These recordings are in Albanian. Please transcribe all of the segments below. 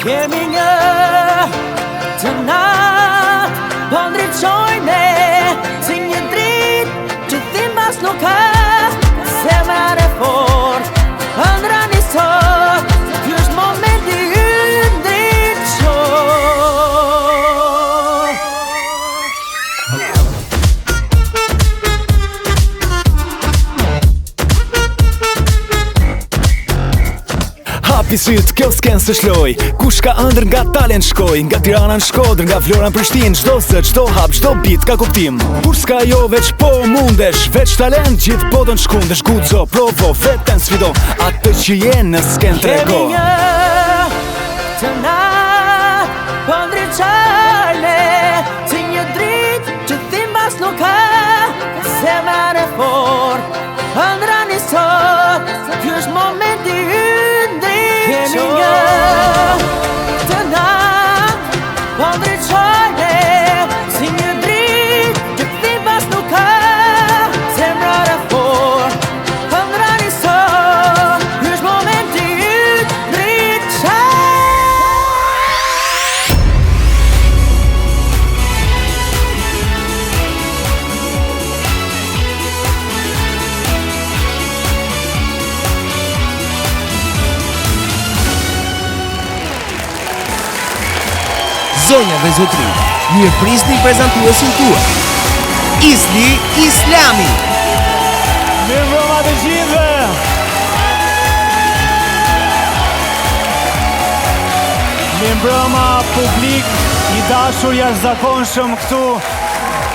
Kemi një të natë, po ndriçojnë si një dritë që thimbas nuk ka zemër e fort. Ëndra një sot, ky është momenti ynë ndriçoj. Hapi syt, kjo s'ken se shloj. Kush ka ëndër nga talent shkoj. Nga Tirana në Shkodër, nga Vlora në Prishtinë. Çdo zë, çdo hap, çdo bit ka kuptim. Kur s'ka jo veç po mundesh, veç talent gjithë botën shkundesh. Guxo, provo, veten sfido, atë që je në s'ken trego. Kemi një të natë, po ndriçojnë si një dritë që thimbas nuk ka zemër e fort. Ëndra një sot, ky është momenti ynë ndriçoj. Kemi një të natë, po ndriçojnë si një dritë që thimbas nuk ka zemër e fort. Ëndra një sot, ky është momenti ynë ndriçoj. Zonja dhe zotri, mirëprisni prezantuesin tuaj, Isli Islami. Mirëmbrëma të gjithëve. Mirëmbrëma publik i dashur jashtëzakonshëm këtu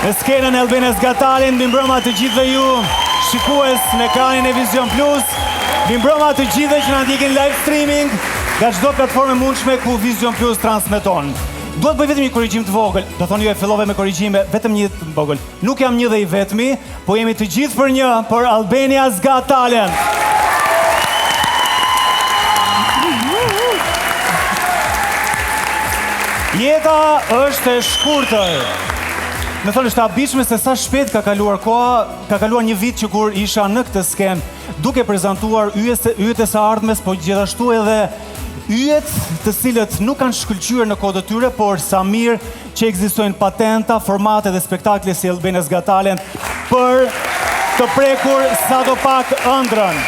në skenën e Albania's Got Talent. Mirëmbrëma të gjithëve ju shikues në ekranin e Vision Plus. Mirëmbrëma të gjithëve që na ndjekin live streaming nga çdo platformë mundshme ku Vision Plus transmeton. Duhet bëj vetëm një korrigjim të vogël. Do thonë ju e fillove me korrigjime, vetëm një të vogël. Nuk jam një dhe i vetmi, po jemi të gjithë për një, për Albania's Got Talent. Jeta është e shkurtër. Me thonë është abishme se sa shpejt ka kaluar koha, ka kaluar një vit që kur isha në këtë sken, duke prezantuar yjet e së ardhmes, po gjithashtu edhe yjet të cilët nuk kanë shkëlqyer në kohë të tyre, por sa mirë që ekzistojnë patenta, formate dhe spektakle si Albania's Got Talent për të prekur sadopak ëndrën.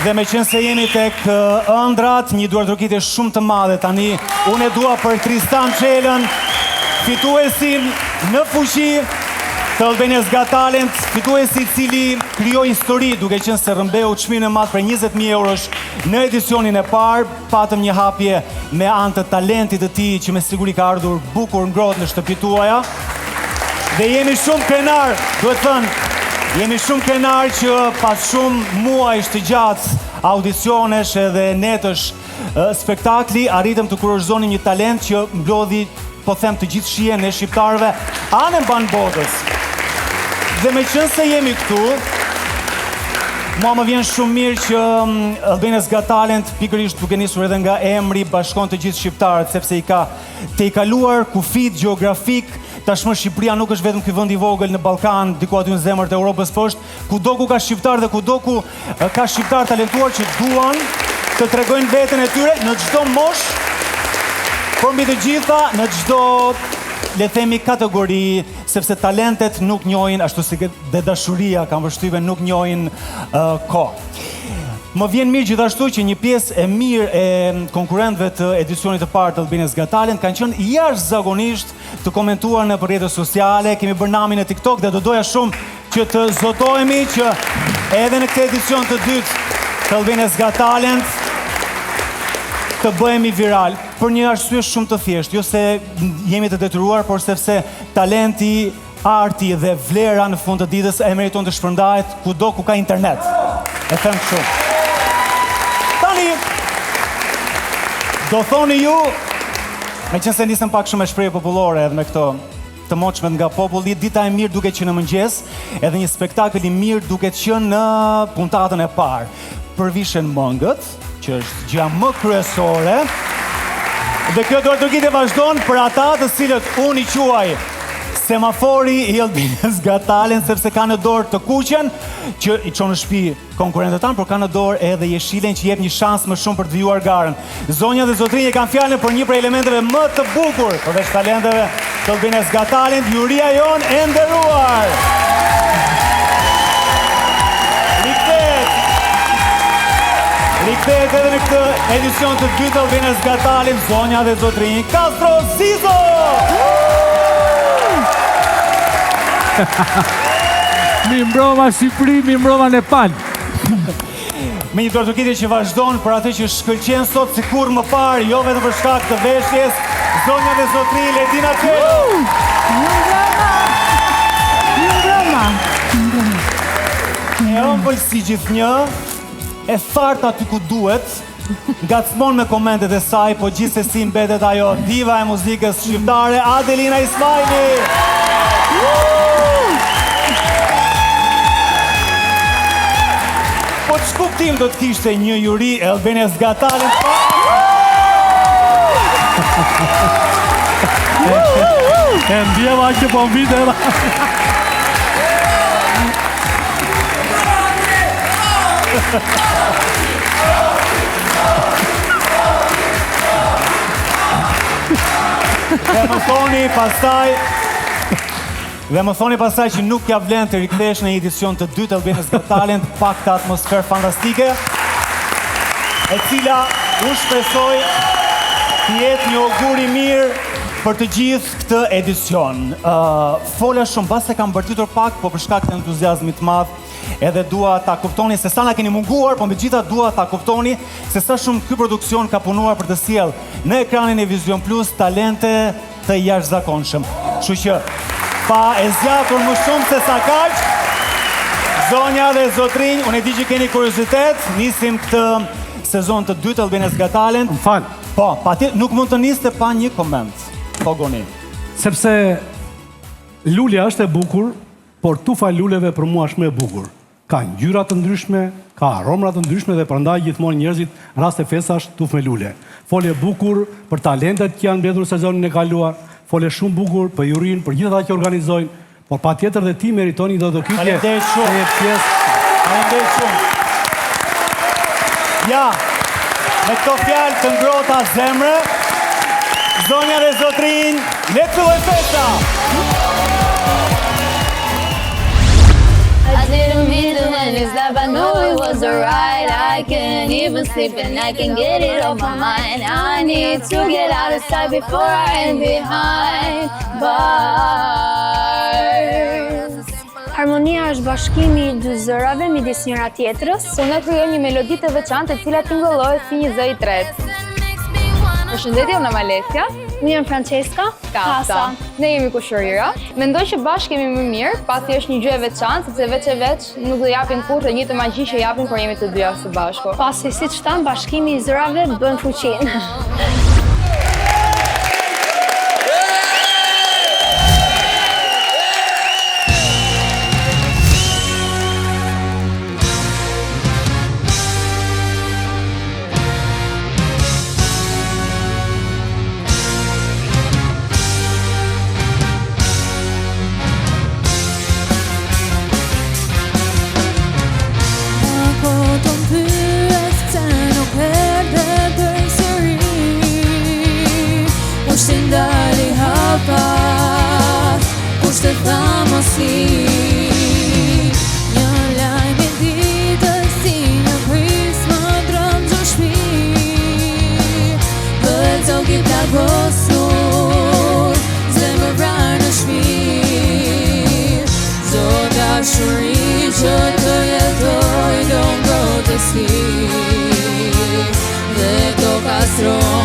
Dhe me qenë se jemi tek ëndrat, një duartërkitje shumë të madhe tani, unë e dua për Tristan Çelën, fituesin në fuqi të Albania's Got Talent, fituesi i cili krijoi histori duke qenë se rrëmbeu çmimin e madh për 20.000 eurosh në edicionin e parë. Patëm një hapje me anë të talentit të tij që me siguri ka ardhur bukur ngrohtë në shtëpitë tuaja. Dhe jemi shumë krenar, duhet thënë, jemi shumë krenar që pas shumë muajsh të gjatë audicionesh edhe netësh spektakli, arritëm të kurorëzonim një talent që mblodhi, po them, të gjithë shijen e shqiptarëve anë mban botës. Dhe me qënë se jemi këtu, mua më vjen shumë mirë që Albania's Got Talent pikërisht duke nisur edhe nga emri bashkon të gjithë shqiptarët, sepse i ka të i kaluar kufit gjeografik. Tashmë Shqipëria nuk është vetëm ky vend i vogël në Ballkan, diku aty në zemër të Europës poshtë, kudo ku ka shqiptar dhe kudo ku ka shqiptar talentuar që duan të tregojnë veten e tyre në çdo moshë, por mbi të gjitha në çdo, le themi, kategori, sepse talentet nuk njohin, ashtu si dhe dashuria, kam vështyve, nuk njohin kohë. Më vjen mirë gjithashtu që një pjesë e mirë e konkurrentëve të edicionit të parë të Albania's Got Talent kanë qenë jashtëzakonisht të komentuar në rrjetet sociale, kemi bërë namin e TikTok dhe do doja shumë që të zotohemi që edhe në këtë edicion të dytë të Albania's Got Talent të bëhemi viral, për një arsye shumë të thjeshtë, jo se jemi të detyruar, por sepse talenti, arti dhe vlera në fund të ditës e meriton të shpërndahet kudo ku ka internet. E them kështu. Tani, do thoni ju, me qenë se nisëm pak shumë e shprehje popullore edhe me këto të moçmet nga populli, dita e mirë duket që në mëngjes, edhe një spektakël i mirë duket që në puntatën e parë. Përvishen mëngët, që është gjë më kryesore. Dhe kjo duartërkitje vazhdon për ata të cilët unë i quaj semafori i Albinës Got Talent sepse ka në dorë të kuqen që i çon në shtëpi konkurrentët tanë, por ka në dorë edhe jeshilen që jep një shans më shumë për të vijuar garën. Zonja dhe zotrinj e kanë fjalën për një prej elementeve më të bukur përveç talenteve të Albinës Got Talent, juria jon e nderuar. Rikthehet edhe në këtë edicion të dytë të Albinës Got Talent, zonja dhe zotrinj Castro Zizo! Mi mbroma Shqipëri, mi mbroma Nepal. Me një tortukitje që vazhdon për atë që shkëlqen sot sikur më parë, jo vetëm për shkak të veshjes, zonja dhe zotrinj Ledina Çelo. Mi mbroma. E ëmbël si gjithnjë, e thartë aty ku duhet, ngacmon me komentet e saj, po gjithsesi mbetet ajo diva e muzikës shqiptare, Adelina Ismaili. Po ç'kuptim do të kishte një juri e Albinës Got Talent? E ndjeva që po mbite edhe. Dhe më thoni pastaj që nuk ja vlen të rikthesh në një edicion të dytë Albinës Got Talent, pak të atmosferë fantastike, e cila unë shpresoj të jetë një augur i mirë për të gjithë këtë edicion. Fola shumë, pas se kam bërtitur pak, po për shkak të entuziazmit të madh, edhe dua ta kuptoni se sa na keni munguar, po megjithatë dua ta kuptoni se sa shumë ky produksion ka punuar për të sjellë në ekranin e Vision Plus talente të jashtëzakonshëm. Kështu që pa e zgjatur më shumë se sa kaq, zonja dhe zotrinj, unë e di që keni kuriozitet, nisim këtë sezon të dytë Albinës Got Talent. Më fal. Po, nuk mund të niste pa një koment. Po goni. Sepse lulja është e bukur, por tufa e luleve për mua është më e bukur. Ka ngjyra të ndryshme, ka aromra të ndryshme dhe prandaj gjithmonë njerëzit raste festash tufë me lule. Folje bukur për talentet që janë mbetur sezonin e kaluar, folje shumë bukur për jurinë, për gjithë ata që organizojnë, por patjetër dhe ti meritoni do të kytje. Faleminderit shumë. Faleminderit shumë. Ja, me këto fjalë të ngrohta zemre, zonja dhe zotrinj, le të fillojë festa. I didn't mean to end this life, I knew it was alright. I can't even sleep and I can get it off my mind. I need to get out of sight before I end behind bars. Harmonia është bashkimi i dy zërave midis njëra tjetrës. Unë krijoj një melodi të veçantë e cila tingëllohet si një zë i tretë. Përshëndetje, unë jam Alessia. Unë jam Francesca. Kasa. Ne jemi kushërira. Mendoj që bashkë jemi më mirë, pasi është një gjë e veçantë, sepse veç e veç nuk do japin kurrë një të magji që japin kur jemi të dyja së bashku. Pasi siç thamë, bashkimi i zërave bën fuqinë. Run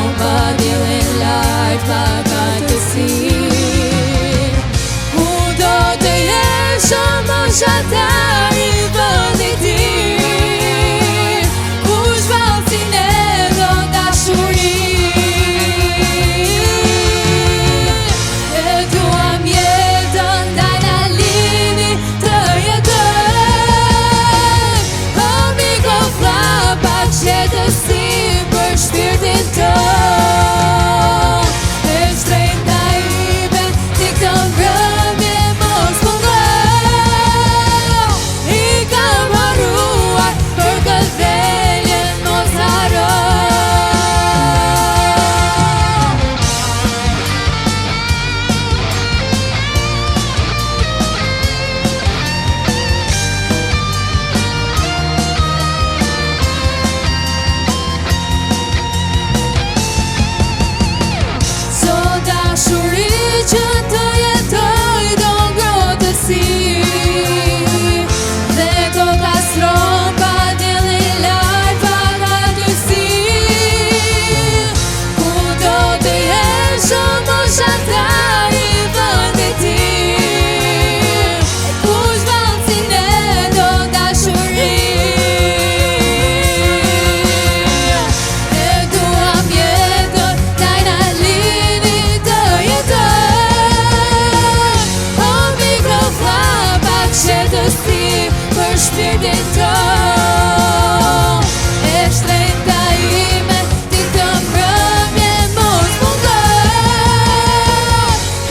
shpirtin ton. E shtrenjta ime ti të mbrëmje mos mungo.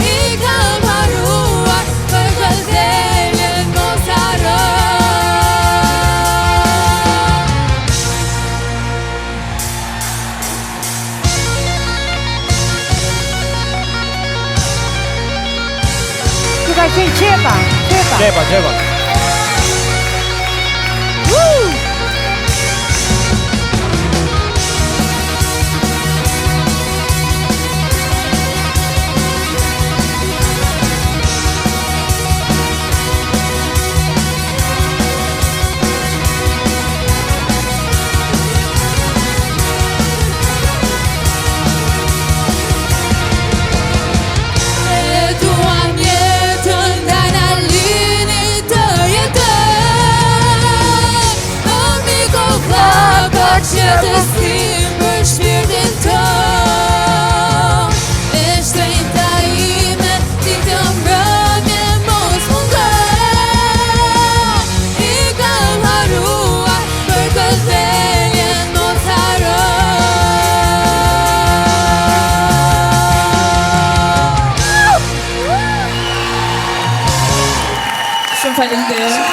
I kam haruar për gëzheljen mos haro. Që ka qenë qepa. Qepa. Që të sim për shpirtin ton. E shtrenjta ime ti të mbrëmje mos mungo. I kam haruar për gëzheljen mos haro. Shumë faleminderit.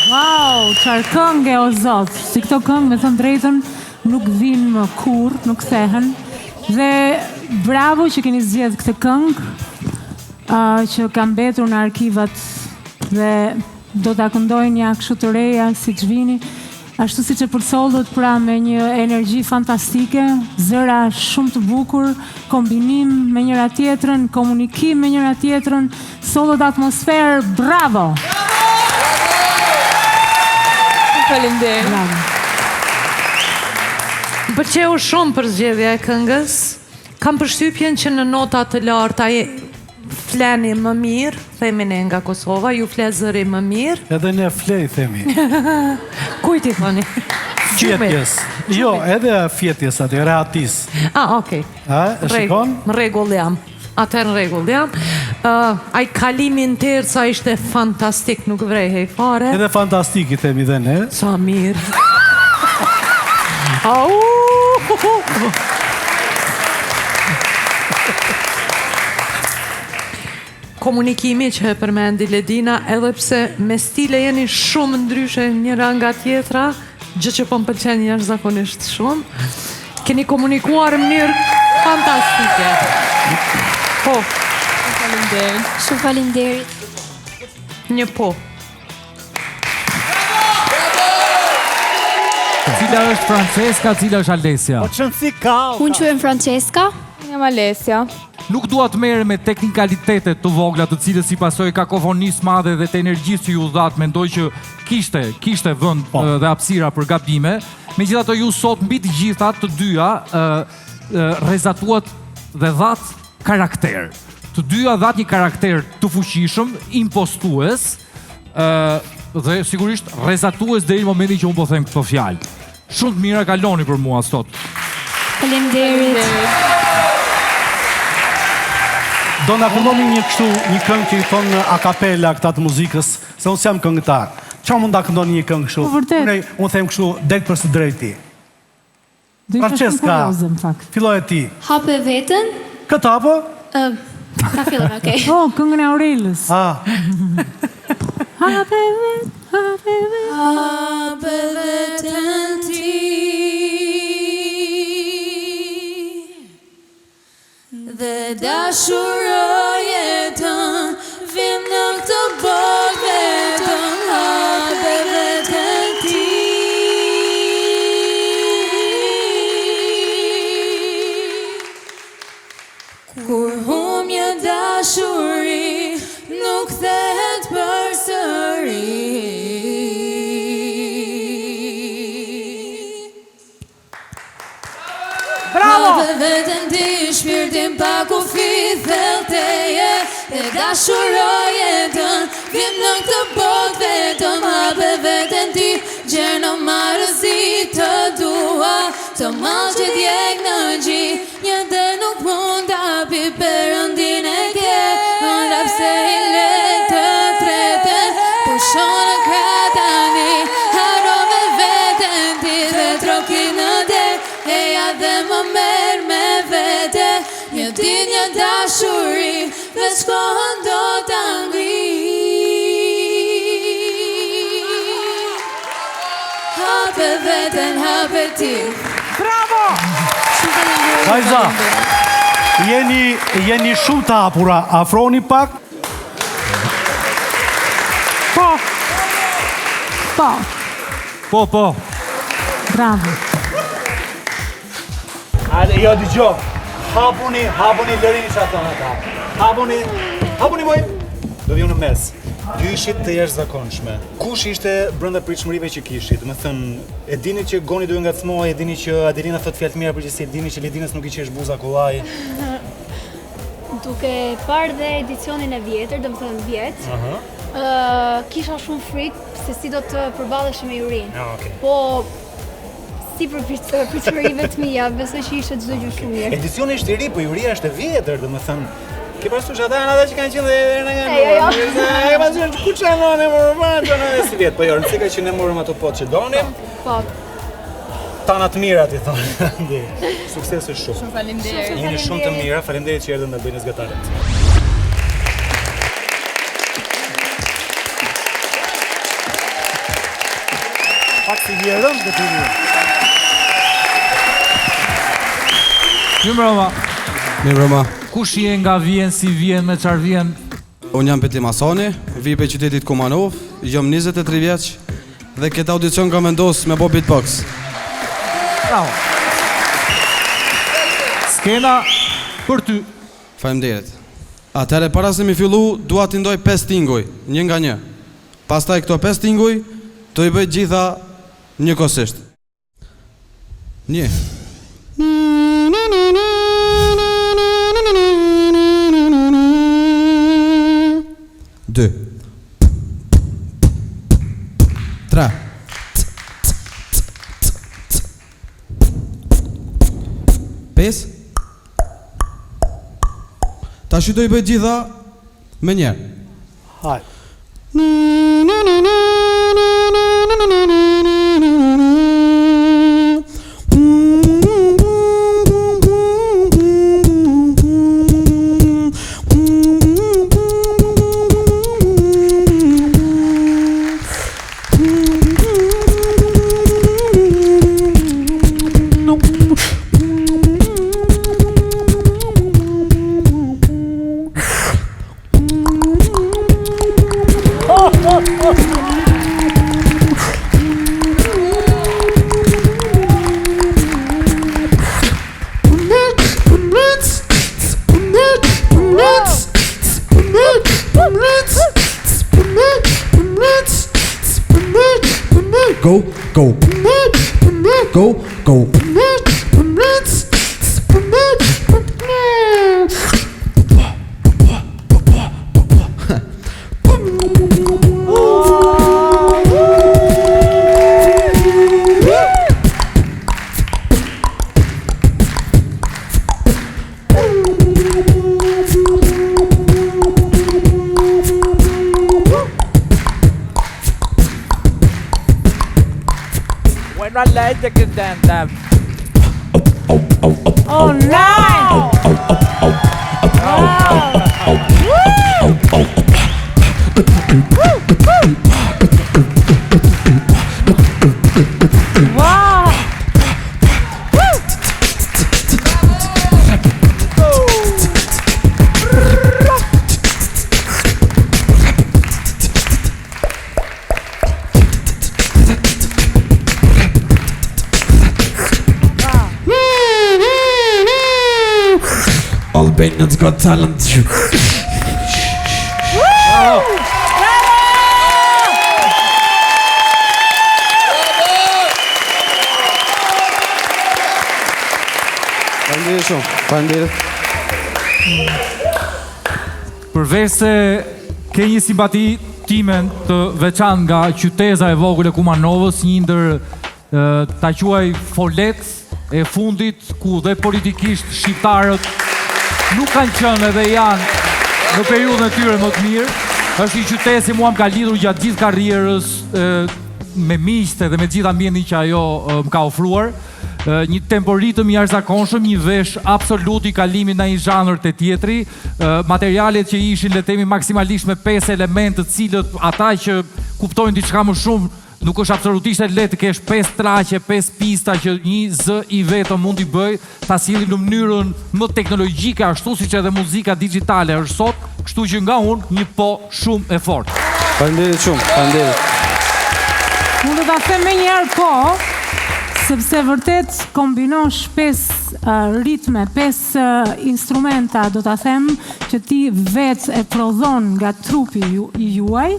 Wow, çfarë këngë o zot. Si këto këngë, me thënë drejtën, nuk vinë më kur, nuk thehen. Dhe bravo që keni zgjedhë këtë këngë, që ka mbetur në arkivat dhe do ta këndojnë ja kështu të reja siç vini. Ashtu siç e përsollët, pra me një energji fantastike, zëra shumë të bukur, kombinim me njëra tjetrën, komunikim me njëra tjetrën, sollët atmosferë, bravo! Faleminderit. Bravo. Më pëlqeu shumë për zgjedhja e këngës. Kam përshtypjen që në nota të larta fleni më mirë, themi ne nga Kosova, ju fle zëri më mirë. Edhe ne flej, themi. Kujt i thoni? Fjetjes. Jo, edhe fjetjes aty, rehatis. Okej. E shikon? Në rregull jam. Atëherë në rregull jam. Ai kalimi në terca ishte fantastik, nuk vrehej fare. Edhe fantastik i themi dhe ne. Sa mirë. Komunikimi që e përmendi Ledina, edhe pse me stile jeni shumë ndryshe njëra nga tjetra, gjë që po më pëlqen jashtëzakonisht shumë, keni komunikuar në mënyrë fantastike. Po. Shumë faleminderit. Një po. Cila është Francesca, cila është Alessia? Po qënë si ka? Unë quhem Francesca. Jam Alessia. Nuk dua të merrem me teknikalitetet të vogla, të cilës si pasojë kakofonisë madhe dhe të energjisë që ju dhat, mendoj që kishte vend dhe hapësira për gabime. Megjithatë ju sot mbi të gjitha të dyja rrezatuat dhe dhat karakter. Të dyja dhat një karakter të fuqishëm, impostues, dhe sigurisht rrezatues deri në momentin që unë po them këto fjalë. Shumë të mira kaloni për mua sot. Faleminderit. Do na këndoni një këngë që i thonë a cappella këta të muzikës, se unë s'jam këngëtar. Çfarë mund ta këndoni një këngë kështu? Po vërtet. Unë them kështu, drejt për së drejti. Francesca, filloj ti. Hape veten? Këtë apo? Ka fillon, okej. Oh, këngën e Aurelës. Hape veten ti dhe dashuro jetën, vim në këtë botë vetëm, hape veten ti. Kur humje dashuri, nuk thehet përsëri. Bravo! Hape veten ti, shpirtin pa kufi thelteje, dhe dashuro jetën, vim në këtë botë vetëm, hape veten ti, gjerë në marësi të dua, Të malë që djek në gjithë Një dër nuk mund të api Perëndin e ke Në lapse i letë të tretën Pushon në kratani Harove vetën ti dhe troki në det Eja dhe më merë me vete Një dit një dashuri Veç kohën do të ngri Hape vetën, hape ti Bravo! Vajza, jeni shumë të hapura, afroni pak. Po. Po. Po. Bravo. Jo, dëgjo. Hapuni lërini që ato ata. Hapuni moj. Do viju në mes. Ju ishit të jashtëzakonshme. Kush ishte brenda pritshmërive që kishit? Do të thënë, e dini që Goni do ju ngacmoj, e dini që Adelina thot fjalë të mira përgjithësi, e dini që Ledinës nuk i qesh buza kollaj. Duke parë dhe edicionin e vjetër, do të thënë vjet, kisha shumë frikë se si do të përballesh me Jurin. Okay. Po si për pritshmërive të mia, besoj që ishte çdo gjë shumë mirë. Edicioni është i ri, po Juria është e vjetër, domethënë. Ke parasysh ata që kanë qenë dhe në nga Jo. Ke parasysh ku çanon e morën si vjet, po jo, rëndësika që ne morëm ato pot që donim. Po. Tana të mira ti thonë. Suksese shumë. Shumë faleminderit. Jeni shumë të mira, faleminderit që erdhën në Albinës Gataret. Pak si vjerën dhe të një. Mirëmbrëma. Kush je nga vjen, si vjen, me çfarë vjen? Unë jam Peti Masoni, vi për qytetit Kumanov, jam 23 vjeç dhe këtë audicion kam vendos me bo beatbox. Bravo. Skena për ty. Faleminderit. Atëherë para se mi fillu, dua t'i ndoj 5 tinguj, një nga një. Pastaj këto 5 tinguj, do i bëj gjitha njëkohësisht. 1 2 3 5 Tash do i bëj gjitha me njerë. Hajde. Go, go, go, go. Not like the good dance. Oh, nice! Wow! Albanians Got Talent. Faleminderit shumë. Faleminderit. Përveç se ke një simpati timen të veçantë nga qyteza e vogël e Kumanovës, një ndër ta quaj folet e fundit ku dhe politikisht shqiptarët nuk kanë qenë edhe janë në periudhën e tyre më të mirë. Është një qytet që mua më ka lidhur gjatë gjithë karrierës me miqtë dhe me gjithë ambientin që ajo më ka ofruar. Një temporitëm i jashtëzakonshëm, një vesh absolut i kalimit në një zhanër te tjetri, materialet që ishin le të themi maksimalisht me 5 elemente, të cilët ata që kuptojnë diçka më shumë nuk është absolutisht e lehtë të kesh 5 traqe, 5 pista që një zë i vetëm mund t'i bëj, ta sjellin në mënyrën më teknologjike ashtu siç edhe muzika digjitale është sot, kështu që nga unë një po shumë e fortë. Faleminderit shumë, faleminderit. Unë do ta them më një herë po, sepse vërtet kombinon 5 ritme, 5 instrumenta, do ta them, që ti vetë e prodhon nga trupi juaj,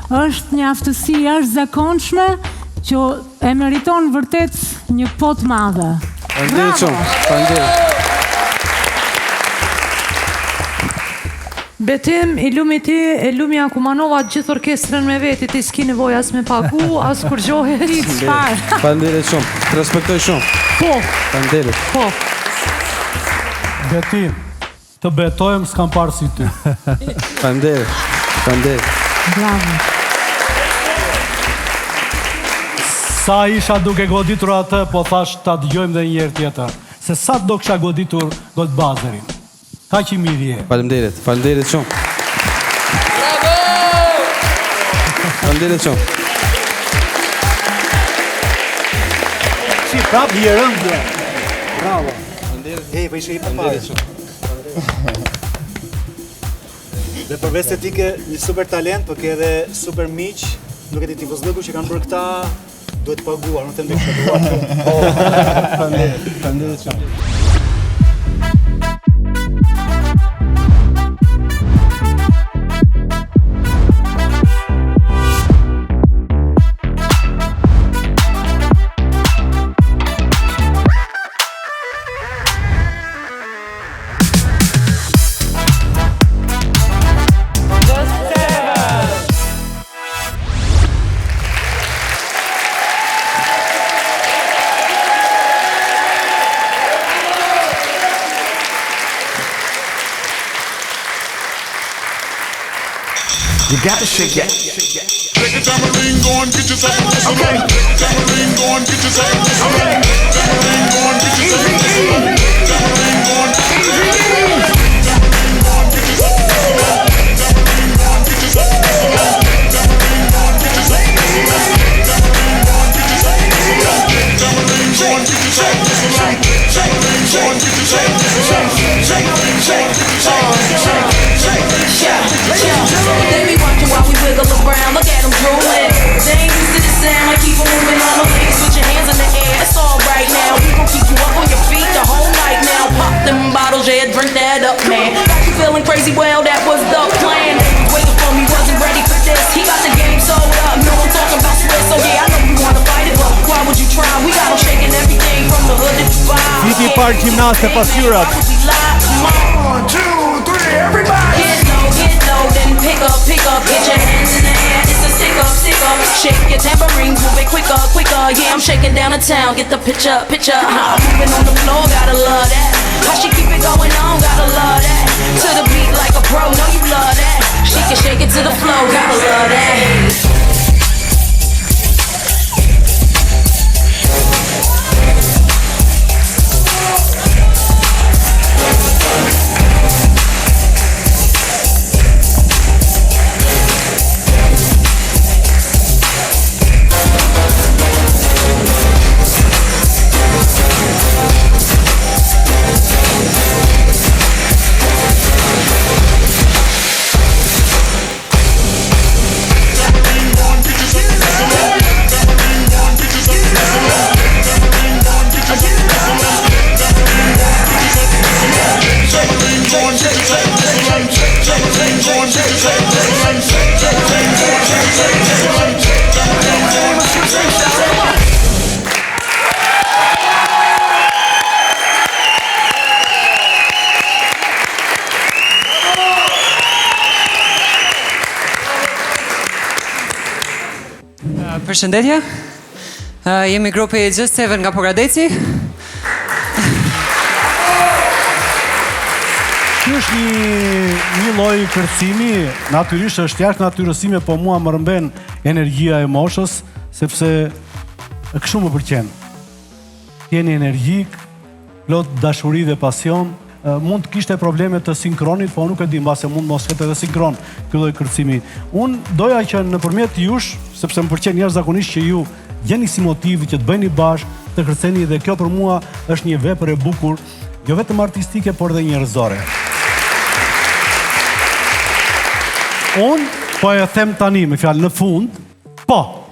është një aftësi jashtëzakonshme që e meriton vërtet një pot madhe. Faleminderit shumë, faleminderit. Betim, i lumi ti, e lumi Akumanova gjithë orkestrën me veti, ti s'ki nevoj as me pagu, as kur gjohet. Faleminderit shumë, të respektoj shumë. Po. Faleminderit. Po. Betim, të betojmë s'kam parë si ty. Faleminderit. Faleminderit. Bravo. Sa isha duke goditur atë, po thash ta dëgjojmë dhe një herë tjetër. Se sa do kisha goditur God Bazerin. Ka që mirë je. Faleminderit, faleminderit shumë. Bravo! Faleminderit shumë. Si prap i rëndje. Bravo. Faleminderit. Po ishe i përpare. Dhe përveç estetike, një super talent, por ke edhe super miq, nuk e di tifozllëku që kanë bërë këta, duhet paguar, nuk them me paguar. Faleminderit shumë. You gotta shake it. Take a tambourine, go and get yourself a whistle. Tambourine, go and get yourself a whistle. Tambourine, go and get yourself a whistle. Tambourine, go and get yourself a whistle. Tambourine, go and get yourself a whistle. Tambourine, go and get yourself a whistle. Tambourine, go and get yourself a whistle. Tambourine, go and get yourself a whistle. Tambourine, go and get yourself a whistle. Tambourine, go and get yourself a whistle. Tambourine, go and get yourself a whistle. They be watching while we wiggle around, look at them drooling. They ain't used to the sound, like keep on moving on the legs, put your hands in the air, it's all right now. We gon' keep you up on your feet the whole night now. Pop them bottles, yeah, drink that up, man. Got you feeling crazy, well, that was the plan. They was waiting for me, wasn't ready for this. He got the game sold up, no one talking about Swiss. So yeah, I know you wanna fight it, but why would you try? We got them shaking everything from the hood to Dubai. Viti parë gjimnaste pas hyrat. 1, 2, 3, everybody! Get low, then pick up, get your hands in the air, it's a stick up. Shake your tambourines, move it quicker, yeah, I'm shaking down the town, get the picture, moving on the floor, gotta love that, how she keep it going on, gotta love that, to the beat like a pro, know you love that, she can shake it to the floor, gotta love that. Përshëndetje, jemi grupi Just 7 nga Poradeci. Ky është një lloj kërcimi, natyrisht është jashtë natyrësime, po mua më rëmben energjia e moshës, sepse kështu më pëlqen. Jeni energjik, plot dashuri dhe pasion. Mund të kishte probleme të sinkronit, po nuk e di, mbase mund mos ketë edhe sinkron ky lloj kërcimi. Unë doja që nëpërmjet jush, sepse më pëlqen jashtëzakonisht që ju jeni si motivi që të bëni bashkë, të kërceni, dhe kjo për mua është një vepër e bukur, jo vetëm artistike, por dhe njerëzore. Unë po e them tani me fjalë në fund, po.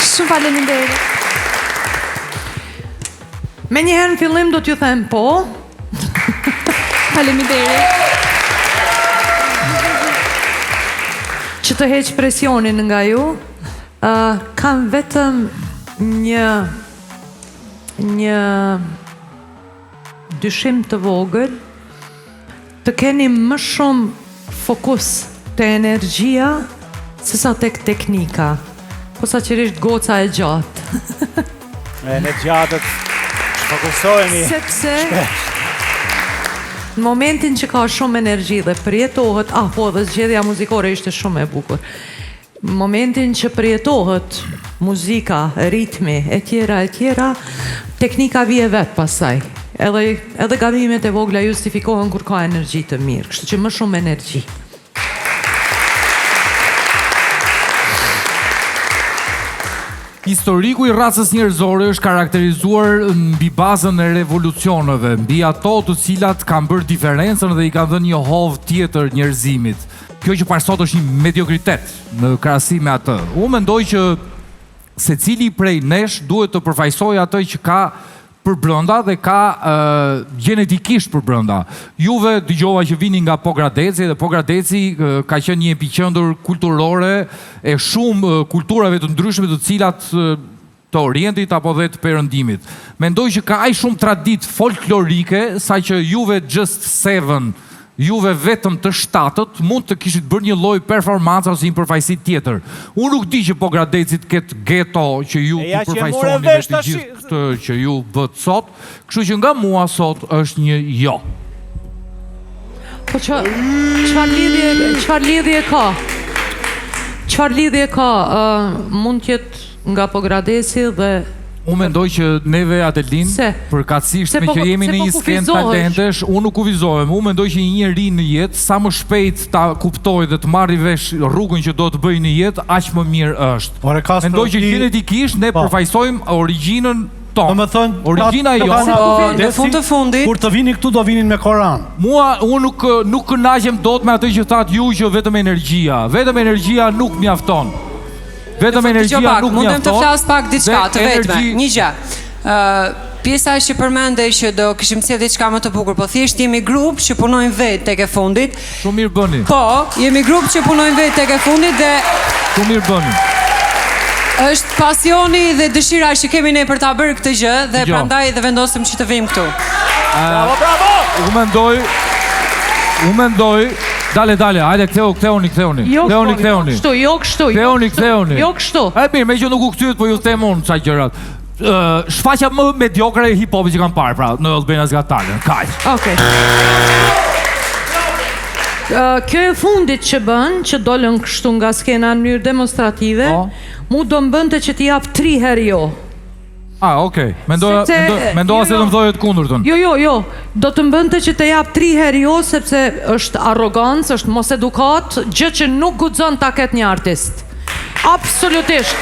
Shumë faleminderit. Me njëherë në fillim do t'ju them po. Faleminderit. Që të heq presionin nga ju, kam vetëm një dyshim të vogël, të keni më shumë fokus të energjia se sa tek teknika, posaçërisht goca e gjatë. Ne gjatët fokusohemi. Sepse në momentin që ka shumë energji dhe përjetohet, po dhe zgjedhja muzikore ishte shumë e bukur. Në momentin që përjetohet muzika, ritmi, e tjera, teknika vije vetë pasaj. Edhe gabimet e vogla justifikohen kur ka energji të mirë, kështu që më shumë energji. Historiku i racës njerëzore është karakterizuar mbi bazën e revolucioneve, mbi ato të cilat kanë bërë diferencën dhe i kanë dhënë një hovë tjetër njerëzimit. Kjo që parë sot është një mediokritet në krahasim me atë. Unë mendoj që secili prej nesh duhet të përfaqësojë atë që ka për brenda dhe ka genetikisht për brenda. Juve dëgjova që vini nga Pogradeci dhe Pogradeci ka qenë një epiqendër kulturore e shumë kulturave të ndryshme të cilat të Orientit apo dhe të Perëndimit. Mendoj që ka aq shumë traditë folklorike sa që juve just 7, juve vetëm të 7 mund të kishit bërë një lloj performance ose një përfaqësi tjetër. Unë nuk di që Pogradecit ketë geto që ju të përfaqësoni me të gjithë këtë që ju bët sot, kështu që nga mua sot është një jo. Po çfarë lidhje ka? Çfarë lidhje ka? Mund të jetë nga Pogradeci dhe Unë mendoj që neve Adelin, përkatësisht me që jemi në një skenë talentesh, unë nuk kufizohem. Unë mendoj që një njeri në jetë, sa më shpejt ta kuptoj dhe të marri vesh rrugën që do të bëj në jetë, aq më mirë është. Mendoj që genetikisht ne përfaqësojmë origjinën tonë. Origjina jonë. Në fund të fundit, kur të vini këtu do vinin me Koran. Unë nuk kënaqem dot me atë që thatë ju që vetëm energjia nuk mjafton. Vetëm energjia nuk mjafton. Mundem të flas pak diçka të vetme. Një gjë. Pjesa që përmendej që do kishim sjellë diçka më të bukur, po thjesht jemi grup që punojnë vetë tek e fundit. Shumë mirë bëni. Po, jemi grup që punojnë vetë tek e fundit dhe shumë mirë bëni. Është pasioni dhe dëshira që kemi ne për ta bërë këtë gjë dhe prandaj dhe vendosëm që të vim këtu. Bravo! Unë mendoj Dale, hajde, ktheoni. Jo kështu. Jo kështu. E mirë, me që nuk u kthyet, po ju them unë qa gjërat. Shfaqja më mediokre e hip-hopit që kam parë, pra, në Albania's Got Talent. Kaq. Okej. Kjo e fundit që bën, që dolën kështu nga skena në mënyrë demonstrative, mu do më bënte që t'i jap 3 herë jo. Okej. Mendoja se të më thojë të kundërtën. Jo. Do të mbënte që të jap 3 herë jo, sepse është arrogancë, është mos edukat, gjë që nuk guxon ta ketë një artist. Absolutisht.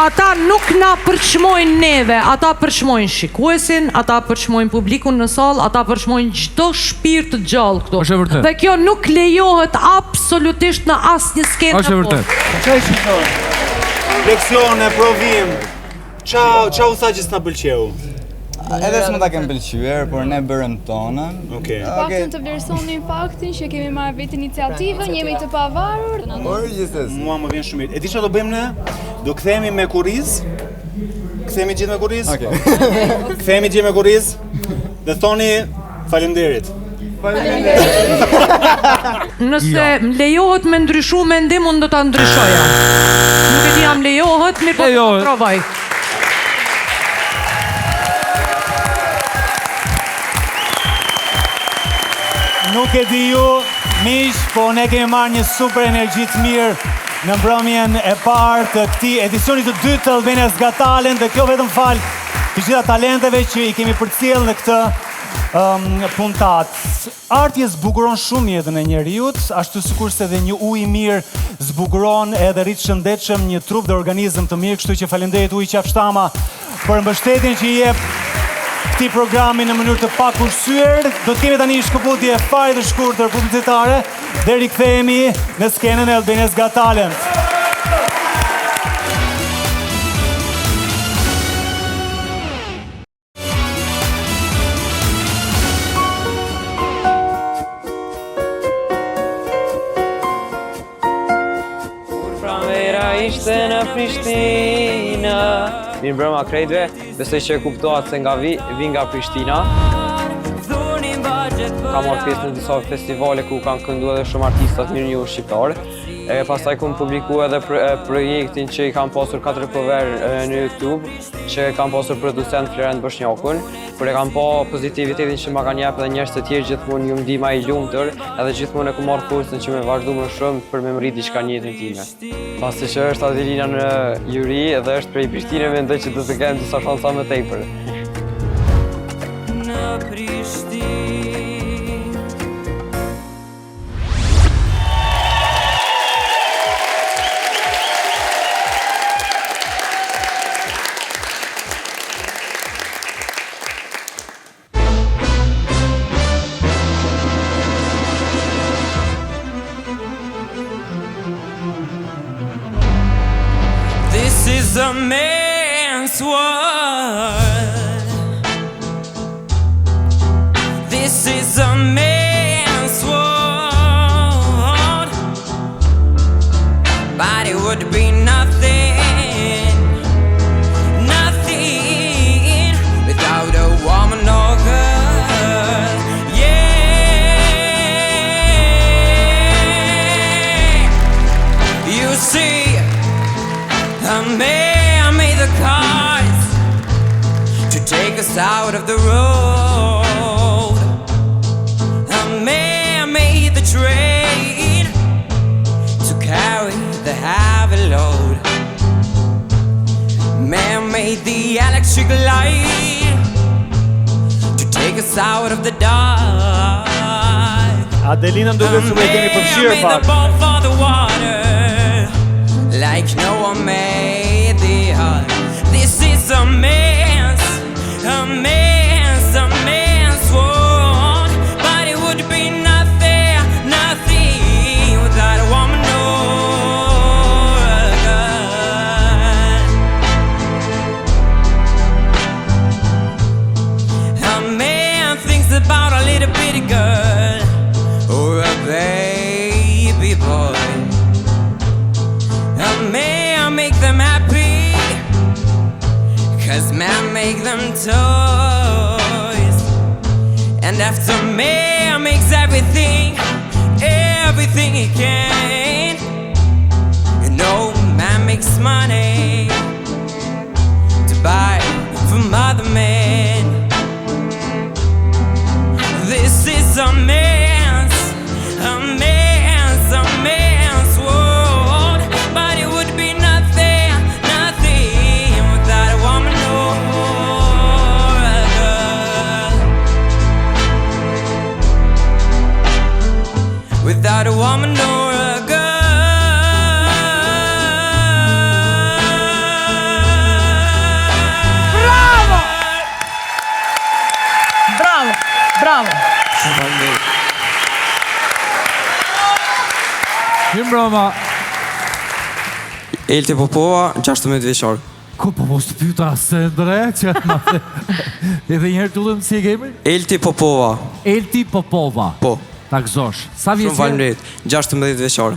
Ata nuk na përçmojnë neve, ata përçmojnë shikuesin, ata përçmojnë publikun në sallë, ata përçmojnë çdo shpirt të gjallë këtu. Është vërtet. Dhe kjo nuk lejohet absolutisht në asnjë skenë. Është vërtet. Leksione, provim. Qa u tha që s'na pëlqeu? Edhe s'më ta kem pëlqyer, por ne bërëm tonën. Paktën të vlerësonin faktin që kemi marrë vetë iniciativën, jemi të pavarur. Por gjithsesi. Mua më vjen shumë mirë. E di çfarë do bëjmë ne? Do kthehemi me kuriz. Kthehemi gjithë me kuriz. Kthehemi gjithë me kuriz dhe thoni faleminderit. Nëse më lejohet me ndryshu mendim, unë do ta ndryshoja. Nuk e di jam lejohet, mirë po të provoj. Nuk e di ju, miq, po ne kemi marrë një super energji të mirë në mbrëmjen e parë të këtij edicioni të dytë të Albania's Got Talent dhe kjo vetëm fal të gjitha talenteve që i kemi përcjellë në këtë puntat. Arti e zbukuron shumë jetën e njerëzit, ashtu sikurse edhe një ujë i mirë zbukuron edhe rrit shëndetshëm një trup dhe organizëm të mirë, kështu që faleminderit Ujë Qafshtama për mbështetjen që i jep këtij programi në mënyrë të pakursyer. Do të kemi tani një shkëputje fare të shkurtër publicitare dhe rikthehemi në skenën e Albania's Got Talent. Ishte në Prishtina. Mirë mbrëma krejtve, besoj që e kuptohat se nga vi nga Prishtina. Kam marrë pjesë në disa festivale ku kanë këndu edhe shumë artistat mirë njohur shqiptarë. Pastaj kam publiku edhe projektin që i kam pasur 4 cover në YouTube, që kam pasur producent Florent Boshnjakun, kur e kam pa pozitivitetin që ma kanë jep edhe njerëz të tjerë gjithmonë ju ndihma i lumtur, edhe gjithmonë e kam marrë kursën që me vazhdu më shumë për me mrit diçka në jetën time. Pasi që është Adelina në juri edhe është prej Prishtinës, mendoj që do të kemë disa shansa më tepër. This is a man's world. This is a man's world. But it would be nothing, nothing without a woman or girl. Yeah, you see. A man made the cards to take us out of the road. A man made the train to carry the heavy load. Man made the electric light to take us out of the dark. Adelina duket se më keni përfshirë pak. For the water, like no one made the heart. This is a man's world. But it would be nothing, nothing without a woman or a girl. A man thinks about a little bitty girl or a baby boy. Man make them happy, 'cause man make them toys. And after man makes everything, everything he can, you know man makes money to buy from other men. This is a man's world. But it would be nothing, nothing without a woman or a girl. Without a woman or a girl. Bravo! Bravo, bravo. Mirë mbrëma. Elti Popova, 16 vjeçar. Ku po mos të pyeta se ndre që ma the. Edhe një herë tullëm si e kemi? Elti Popova. Elti Popova. Po. Ta gëzosh. Sa vjeç? Shumë faleminderit. 16 vjeçar.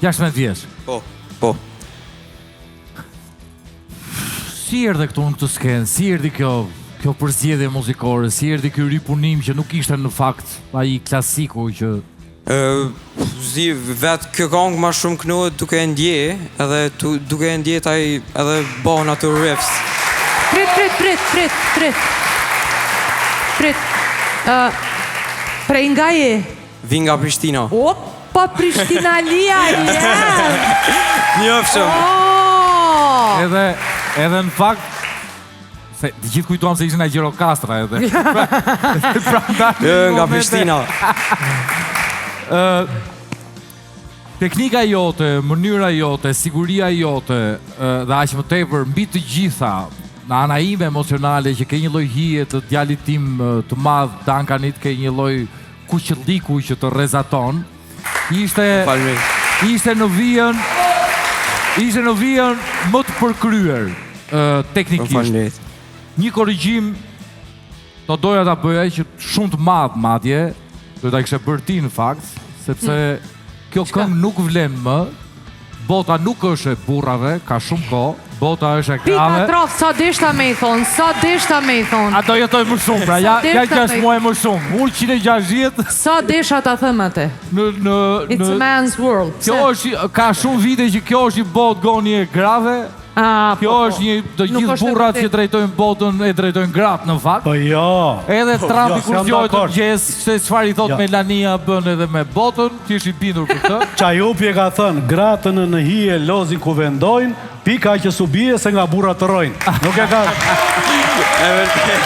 16 vjeç. Po, po. Si erdhe këtu në këtë skenë? Si erdhi kjo përzgjedhje muzikore? Si erdhi ky ripunim që nuk ishte në fakt ai klasiku që vetë kjo këngë ma shumë kënohet duke e ndje, edhe duke e ndje taj edhe bëhen ato riffs. Prit. Prej nga je Vi nga Prishtina. Opa, Prishtinalia jam! Njofshëm. Edhe në fakt, se të gjithë kujtuam se ishin nga Gjirokastra edhe. Nga Prishtina. Teknika jote, mënyra jote, siguria jote dhe aq më tepër mbi të gjitha në ana ime emocionale që ke një lloj hije të djalit tim të madh Duncanit, ke një lloj kuqëlliku që të rrezaton. Ishte në vijën më të përkryer teknikisht. Një korrigjim do doja ta bëja që shumë të madh madje, do ta kishe bërë ti në fakt, sepse kjo këngë nuk vlen më, bota nuk është e burrave, ka shumë kohë, bota është e grave. Pika trof, sa deshta me i thonë, A do jetoj më shumë, pra, ja 6 muaj më shumë, unë 160. Sa desha ta thëmë atë? It's a man's world. Kjo është, ka shumë vite që kjo është një botë goni e grave, kjo është një, të gjithë burrat që drejtojnë botën e drejtojnë gratë në fakt. Po jo. Edhe Trumpi kur fjojë të mëgjes, se çfarë i thot Melania bën edhe me botën, ti është i bindur për këtë. Qajupi e ka thënë, gratën në hije lozin ku vendojnë, pika që su bie se nga burrat të rojnë. Nuk e ka... E vërtet.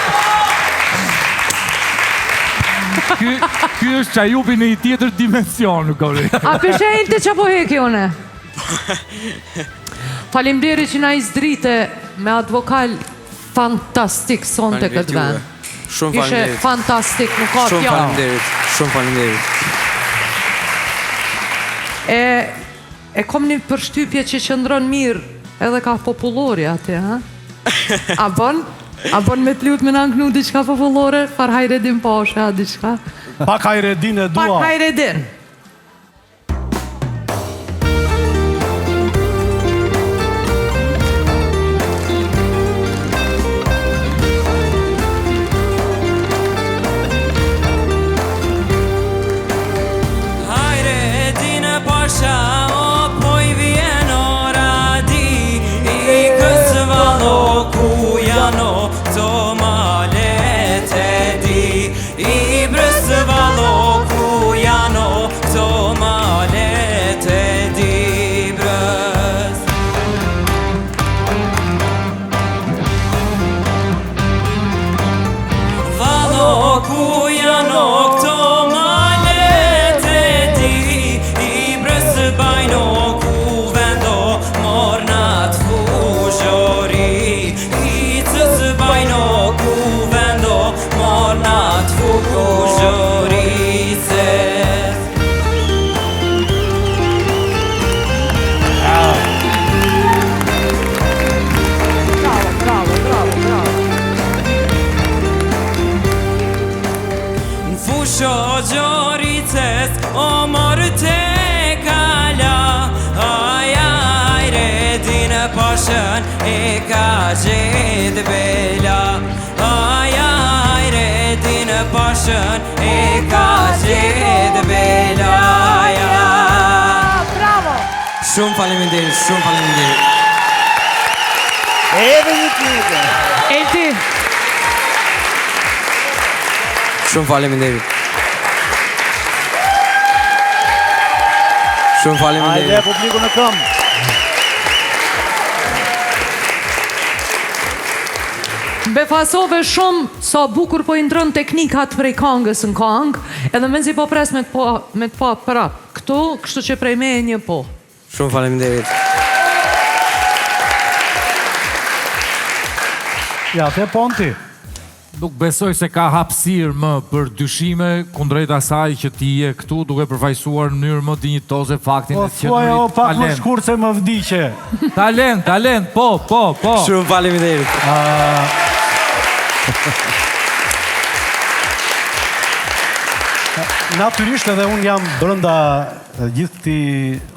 Ky është Qajupi në një tjetër dimension, nuk ka. A pëshejnë të që po heki une? Faleminderit që na i zdrite me atë vokal fantastik son të këtë vend. Shumë faleminderit. Ishe fantastik, nuk ka Shumë fjalë. faleminderit. Shumë faleminderit. E kom një përshtypje që qëndron mirë edhe ka popullori ati, ha? A bon me t'lut me nënknu diqka popullore? Far Hajredin pashe, a diqka? Pak Hajredin e dua. Pak Hajredin. E ka gjedë bela Aj, redin pashën E ka gjedë bela Bravo! Shumë faleminderit, shumë faleminderit. Edhe një tjetër. Elti. Shumë faleminderit. Shumë faleminderit. Hajde publiku në këmbë. Befasove shumë sa bukur po i ndrën teknikat prej kangës në kangë, edhe menzi po pres me të pa prap. Këtu, kështu që prej me e një po. Shumë faleminderit. Ja, the ponti. Nuk besoj se ka hapësirë më për dyshime kundrejt asaj që ti je këtu duke përfaqësuar në mënyrë më dinjitoze faktin e qenurit talent. Po, pak më shkurt se më vdiqe. Talent, po. Shumë faleminderit. Natyrisht edhe unë jam brenda gjithë këti,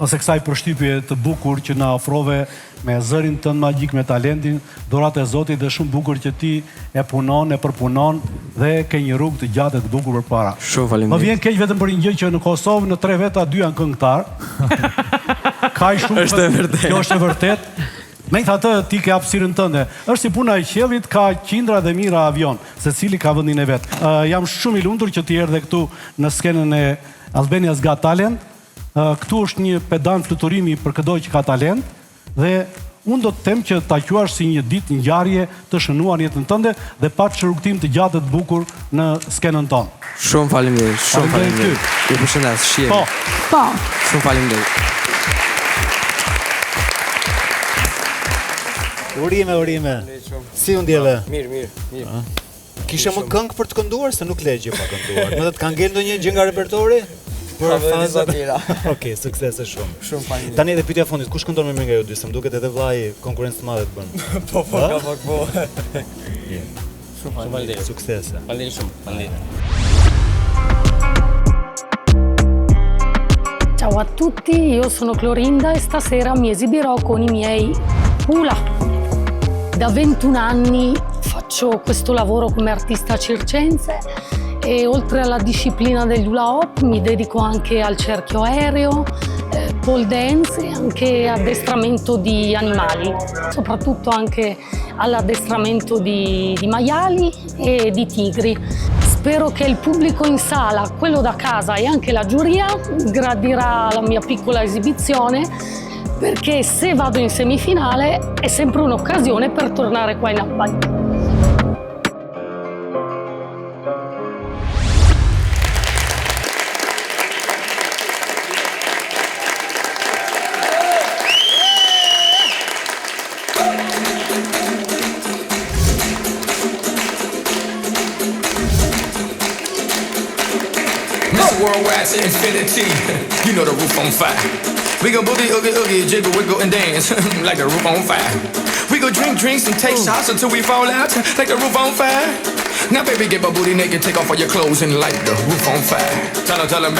ose kësaj përshtypje të bukur që na ofrove me zërin tënd magjik, me talentin, dhurat e Zotit dhe shumë bukur që ti e punon, e përpunon dhe ke një rrugë të gjatë të bukur përpara. Shumë faleminderit. Më vjen keq vetëm për një gjë që në Kosovë në 3 veta 2 janë këngëtar. Ka shumë. Është e vërtetë. Kjo është e vërtet. Megjithatë ti ke hapësirën tënde. Është si puna e qiellit, ka qindra dhe mijëra avion, secili ka vendin e vet. Jam shumë i lumtur që ti erdhe këtu në skenën e Albania's Got Talent. Këtu është një pedant fluturimi për çdo që ka talent dhe unë do të them që ta quash si një ditë ngjarje të shënuar jetën tënde dhe pa rrugtim të gjatë të bukur në skenën tonë. Shumë faleminderit, shumë faleminderit. Ju përshëndes, shihem. Po. Shumë faleminderit. Urime. Si u ndjeve? Mirë. Kishe më këngë për të kënduar, se nuk le gjë pa kënduar. Më të kanë ngel ndonjë gjë nga repertori? Për fazat tjera. Okej, suksese shumë. Shumë faleminderit. Tani edhe pyetja e fundit, kush këndon më mirë nga ju dy? Se më duket edhe vllai konkurrencë të madhe të bën. Po. Shumë faleminderit. Suksese. Faleminderit shumë. Faleminderit. Ciao a tutti, io sono Clorinda e stasera mi esibirò con i miei hula. Da 21 anni faccio questo lavoro come artista circense e oltre alla disciplina degli hula hop mi dedico anche al cerchio aereo, pole dance e anche addestramento di animali, soprattutto anche all'addestramento di maiali e di tigri. Spero che il pubblico in sala, quello da casa e anche la giuria gradirà la mia piccola esibizione, perché se vado in semifinale è sempre un'occasione per tornare qua in Albania. Worldwide to infinity, you know the roof on fire. We go boogie, oogie, jiggle, wiggle, and dance like the roof on fire. We go drink drinks and take shots until we fall out like the roof on fire. Now baby, get my booty naked, take off all your clothes and light the roof on fire. Tell her, baby,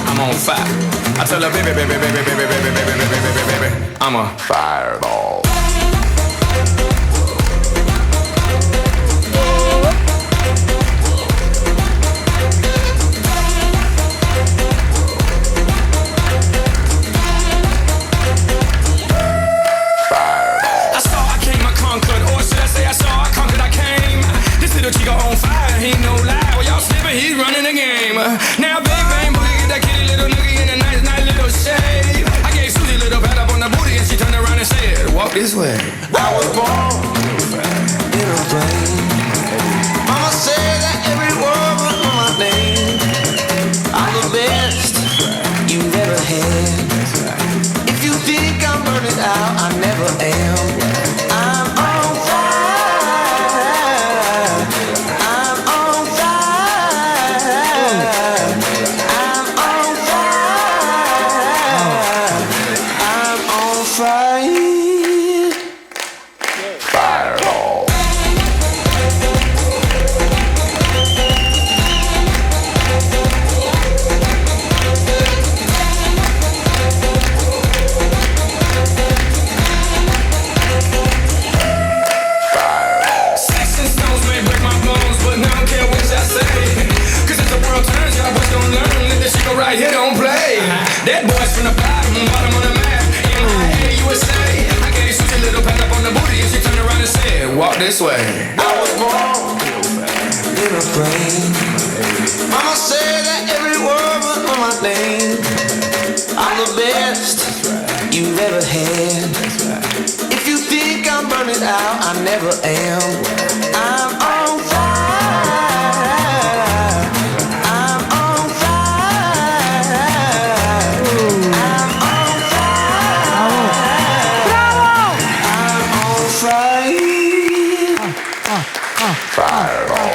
I'm on fire. I tell her, baby, I'm a fireball. Chico on fire, he no lie. Well, y'all slipping, he's running the game. Now, big bang boogie, get that kitty little noogie in a nice little shade. I gave Susie a little pat up on the booty and she turned around and said, walk this way. I was born in a plane. Mama said that every word was on my name. I'm the best you've ever had. If you think I'm burning out, I never am. I'm on fire. Right here don't play. That boy's from the bottom of the map. MIA, USA. I gave Susie a little pat up on the booty and she turned around and said, walk this way. I was born in a plane. Mama said that every word was on my name. I'm the best you've ever had. If you think I'm burning out, I never am. I'm on fire. Fireball.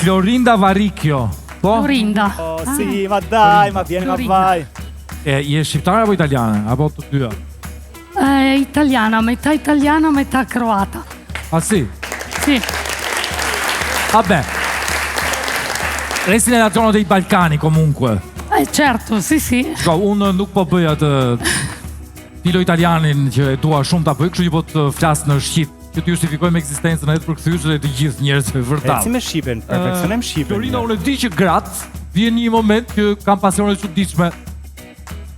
Clorinda Varricchio, Po? Florinda. Si, ma daj, ma vjen nga vaj. Je shqiptare apo italiane? Apo të dyja? Italiana, metà croata. Ah sì? Sì. Vabbè. Resti nella zona dei Balcani comunque. Certo, sì. Shko, unë nuk po bëj atë filo-italianin që e dua shumë ta bëj, kështu që po të flas në shqip, që të justifikojmë ekzistencën edhe të përkthyeshëm e të gjithë njerëzve vërtet. Si me shqipen, perfeksionem shqipen. Florina, unë e di që gratë vjen një moment që kanë pasione të çuditshme.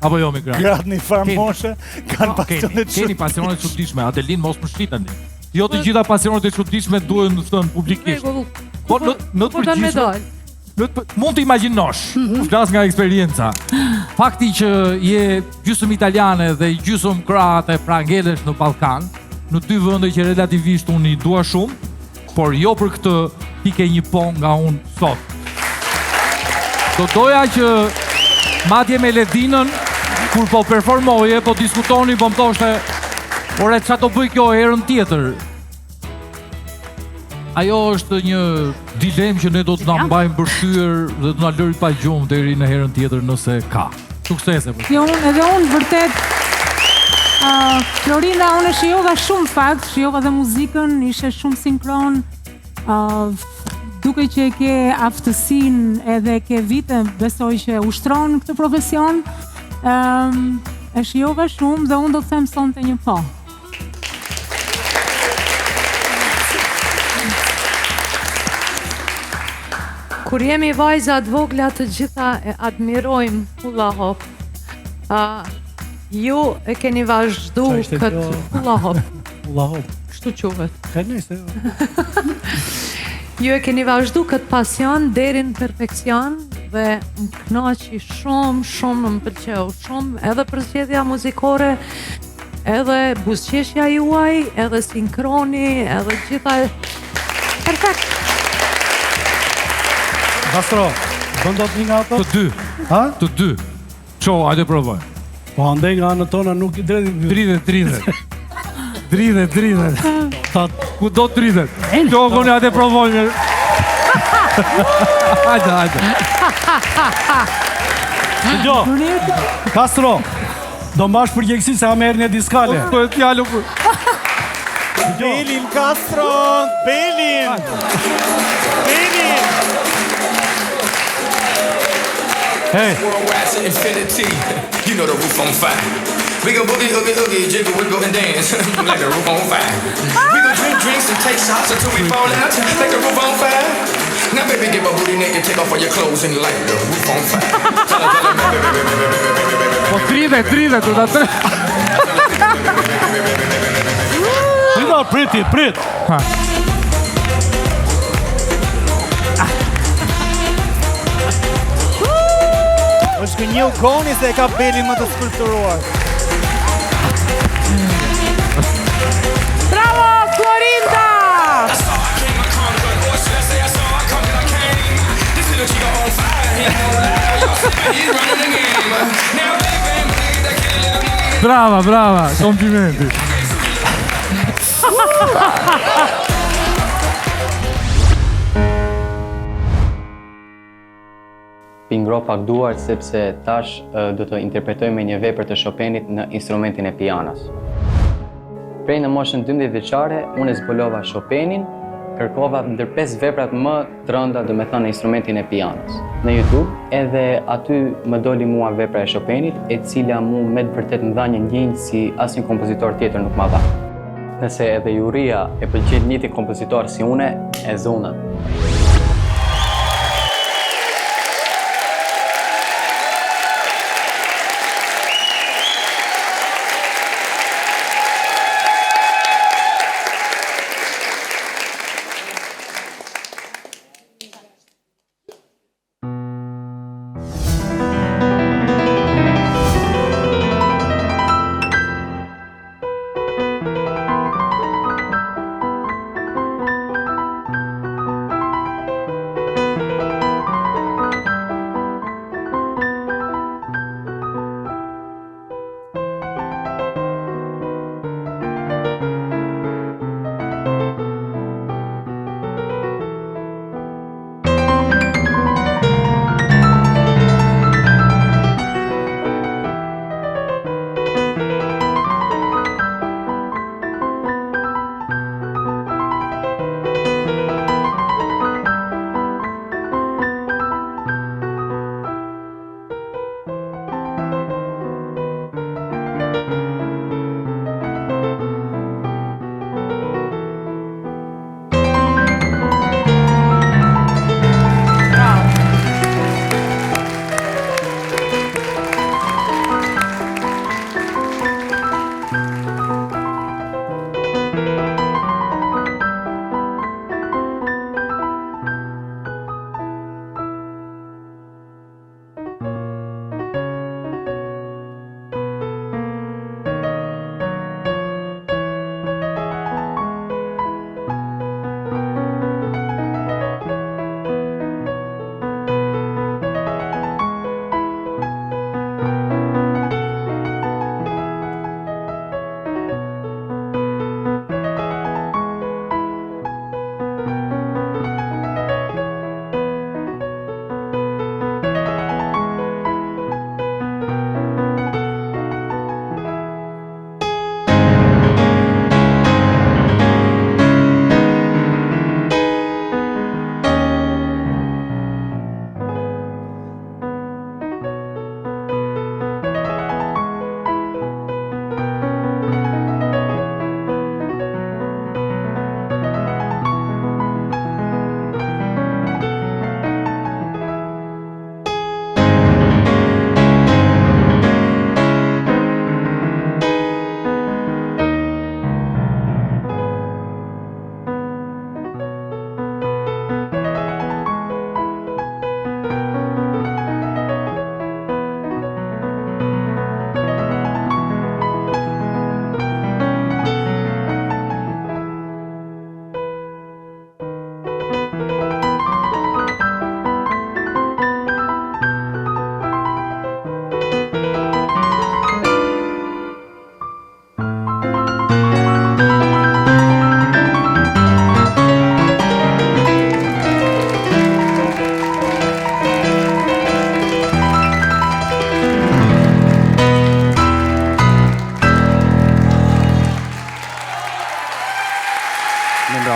Apo jo me gratë? Gratë në farë moshe kanë pasione të çuditshme. Keni pasione të çuditshme, Adelin mos më shitani. Jo të gjitha pasionet e çuditshme duhen të thënë publikisht. Po në të përgjithshme. Mund të imagjinosh, flas nga eksperienca. Fakti që je gjysmë italiane dhe gjysmë kroate, pra ngelesh në Ballkan, në dy vende që relativisht unë i dua shumë, por jo për këtë ti ke një pong nga unë sot. Do doja që madje me Ledinën, kur po performoje, po diskutoni, po më thoshte, ore çfarë do bëj kjo herën tjetër? Ajo është një dilemë që ne do të na mbajmë bërthyer dhe do na lëri pa gjumë deri në herën tjetër nëse ka. Suksese. Jo, edhe unë vërtet Florina, unë e shijova shumë fakt, shijova dhe muzikën, ishe shumë sinkron. Duke që e ke aftësinë edhe ke vite, besoj që ushtron këtë profesion. E shijova shumë dhe unë do të them sonte një po. Kur jemi vajzat vogla të gjitha e admirojmë hula hop. Ju e keni vazhdu këtë hula hop. Hula hop. Kështu quhet. Nëse. Ju e keni vazhdu këtë pasion deri në perfekcion dhe më kënaqi shumë më pëlqeu shumë edhe përzgjedhja muzikore, edhe buzëqeshja juaj, edhe sinkroni, edhe gjitha perfekt. Castro, bëndot një nga ato? Të dy. Ha? Të dy. Qo, hajde provoj. Po andej nga anë tona nuk i dredhin. 30. Ku do 30? Qo, kone, hajde provoj. Hajde. Gjo, Castro, do mbash për gjekësi se ha me herën e diskale. Po e t'jallu për... Belin, Castro! Belin! Hey. Worldwide to infinity, you know the roof on fire. We go boogie, oogie, jiggle, wiggle, and dance like the roof on fire. We go drink drinks and take shots until we fall out like the roof on fire. Now baby, get my booty naked, take off all your clothes and light the roof on fire. Po 30, të da 3. Prit. është një goni se e ka belin më të skulpturuar. Bravo, Florinda! Brava, komplimenti. Ngro pak duart sepse tash do të interpretojmë një vepër të Chopinit në instrumentin e pianos. Prej në moshën 12 vjeçare, unë zbulova Chopinin, kërkova ndër 5 veprat më të rënda, do me thënë, në instrumentin e pianos në YouTube, edhe aty më doli mua vepra e Chopinit, e cila mu me të vërtet më dha një ndjenjë si asnjë kompozitor tjetër nuk ma dha. Nëse edhe juria e pëlqen njëti kompozitor si une, e zonat.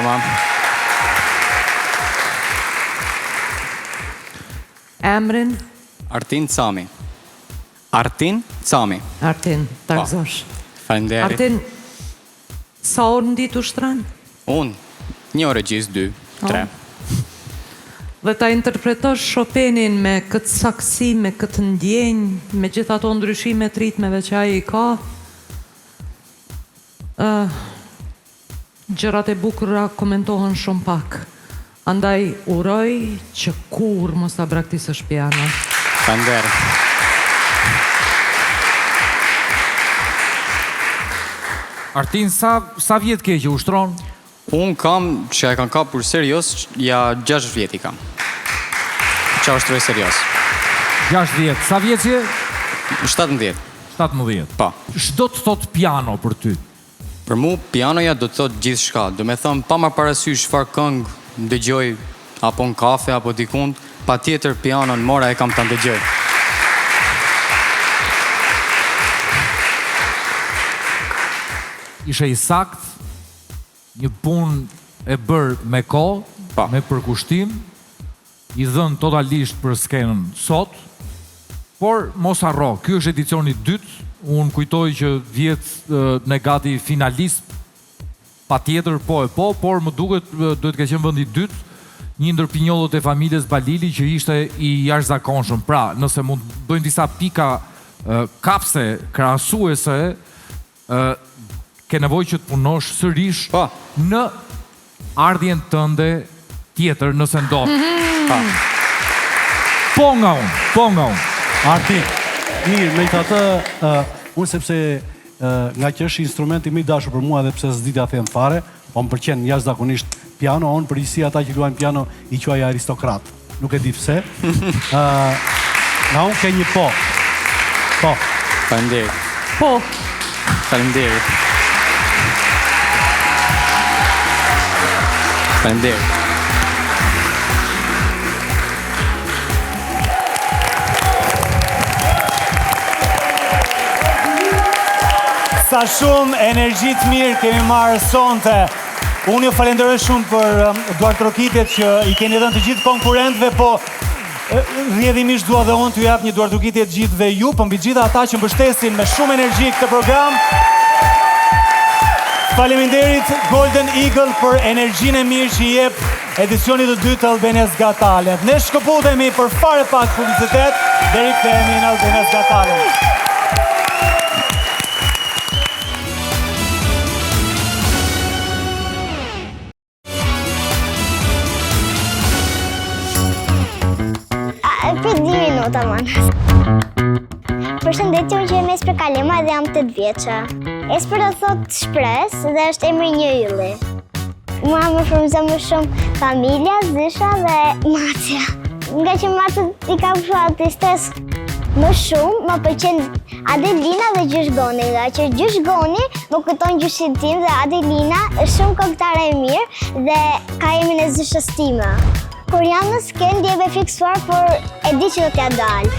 Tamam. Emrin? Artin Cami. Artin Cami. Artin, ta gëzosh. Faleminderit. Artin, sa orë në ditë ushtron? Unë, 1 orë gjys, 2, 3. Dhe ta interpretosh Chopinin me këtë saksi, me këtë ndjenjë, me gjitha ato ndryshime të ritmeve që ai i ka, gjërat e bukura komentohen shumë pak. Andaj uroj që kur mos ta braktisësh piano. Faleminderit. Artin, sa vjet ke që ushtron? Unë kam, që e kam kapur serios, ja 6 vjet i kam. Që ushtroj serios. 6 vjet. Sa vjet je? 17. 17. Pa. Ç'do të thot piano për ty? Për mu, pianoja do të thot gjithë shka. Do me thëmë, pa ma parasysh çfarë këngë ndëgjoj, apo në kafe, apo dikund, pa tjetër pianon mora e kam të ndëgjoj. Ishe i sakt, një pun e bërë me kohë, me përkushtim, i dhënë totalisht për skenën sot, por mos harro, ky është edicioni 2, unë kujtoj që vjet në gati finalist, pa tjetër po e po, por më duket duhet ke qenë vendi 2, një ndër pinjollët e familjes Balili që ishte i jashtëzakonshëm. Pra, nëse mund bëjmë disa pika kapse, krahasuese, ke nevoj që të punosh sërish në ardhjen tënde tjetër nëse ndodh. Po nga unë. Arti, mirë, me të atë, unë sepse nga që është instrumenti më i dashur për mua dhe pse s'di t'ja them fare, po më pëlqen jashtëzakonisht piano, unë përgjithësi ata që luajnë piano i quaj aristokrat. Nuk e di pse. Nga unë ke një po. Po. Faleminderit. Po. Faleminderit. Faleminderit. Sa shumë energji të mirë kemi marrë sonte. Unë ju falenderoj shumë për duartrokitet që i keni dhënë të gjithë konkurrentëve, po rrjedhimisht dua dhe unë t'ju jap një duartrokitje të gjithëve ju, për mbi gjitha ata që mbështesin me shumë energji këtë program. Faleminderit Golden Eagle për energjinë e mirë që i jep edicionit të 2 të Albania's Got Talent. Ne shkëputemi për fare pak publicitet dhe rikthehemi në Albania's Got Talent. Për 2 minuta, man. Përshëndetje, unë që jam Esper Kalema dhe jam 8 vjeçë. Esper do thot shpres dhe është emri një ylli. Mua më frymëzon më shumë familja, Zysha dhe Macia. Nga që Macia i ka shumë artistes më shumë, më pëlqen Adelina dhe Gjyshgoni, nga që Gjyshgoni më kujton gjyshin tim dhe Adelina është shumë këngëtare e mirë dhe ka emrin e Zyshës time. Kur jam në sken, ndjeve fiksuar, por e di që do t'ja dalë.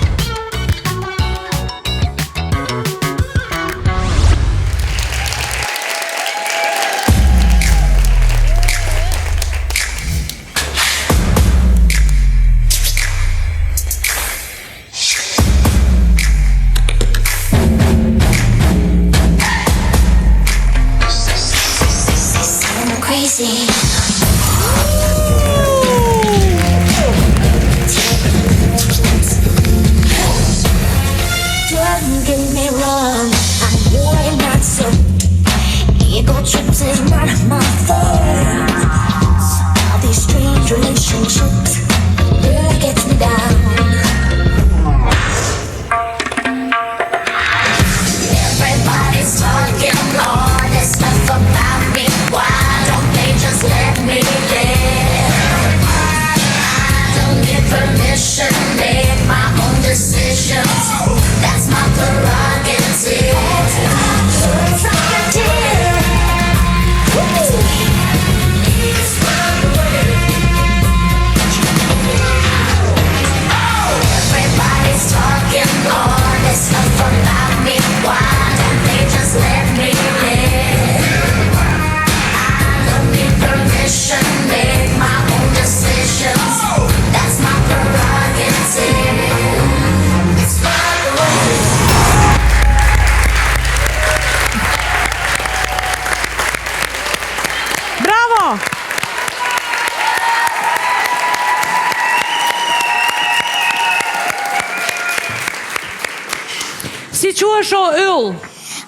Si quhesh o yll?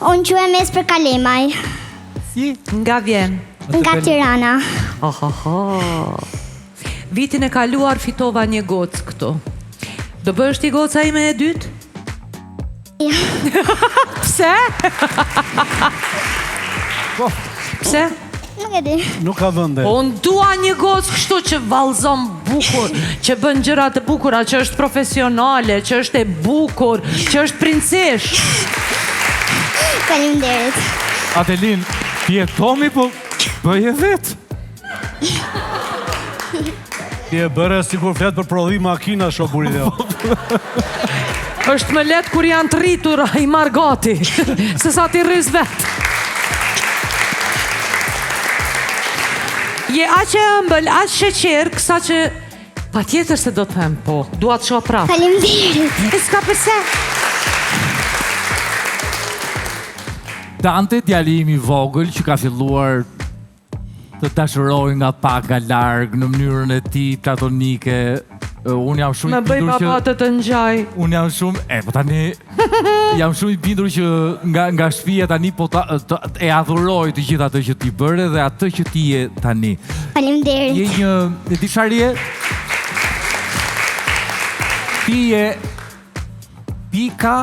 Unë quhem Esper Kalemaj. Si? Nga vjen? Nga Tirana. Vitin e kaluar fitova një gocë këtu. Do bësh ti goca ime e dytë? Ja. Pse? Pse? Nuk e di. Nuk ka vende. Po unë dua një gocë kështu që vallëzon bukur, që bën gjëra të bukura, që është profesionale, që është e bukur, që është princesh. Faleminderit. Adelin, ti e Tomi, po bëje vetë. Ti e bëre si kur flet për prodhim makina shoburit jo. Është më letë kur janë të rritur i marr gati, se sa ti rris vetë. Je aq e ëmbël, aq sheqer, kësa që pa tjetër se do të them, po, dua të shoh prapë. Faleminderit. E s'ka përse. Dante, djali im i vogël që ka filluar të dashuroj nga pak nga larg në mënyrën e tij platonike. Unë jam shumë Më bëj papate të ngjaj. Unë jam shumë, po tani jam shumë i bindur që nga shtëpia tani po e adhuroj të gjithë atë që ti bëre dhe atë që ti je tani. Faleminderit. Je një, e di çfarë je? Ti je pika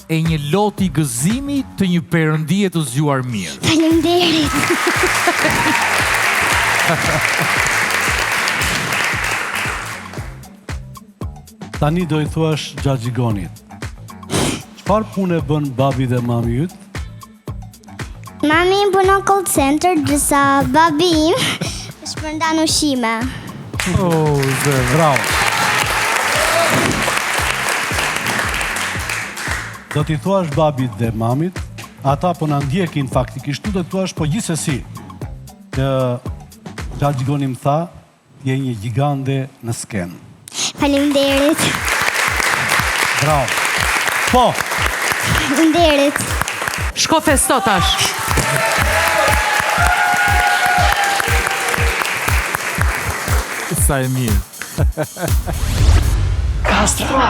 e një loti gëzimi të një perëndie të zgjuar mirë. Faleminderit. Tani do i thuash Xhaxhigonit. Çfarë punë bën babi dhe mami yt? Mami im punon call center, ndërsa babi im shpërndan ushqime. Oh, zë, bravo. Do t'i thuash babit dhe mamit, ata po na ndjekin faktikisht, do t'i thuash po gjithsesi. Që Xhaxhigoni më tha, je një gjigande në skenë. Faleminderit. Bravo. Po. Faleminderit. Shko festo tash. Sa e mirë. Castro.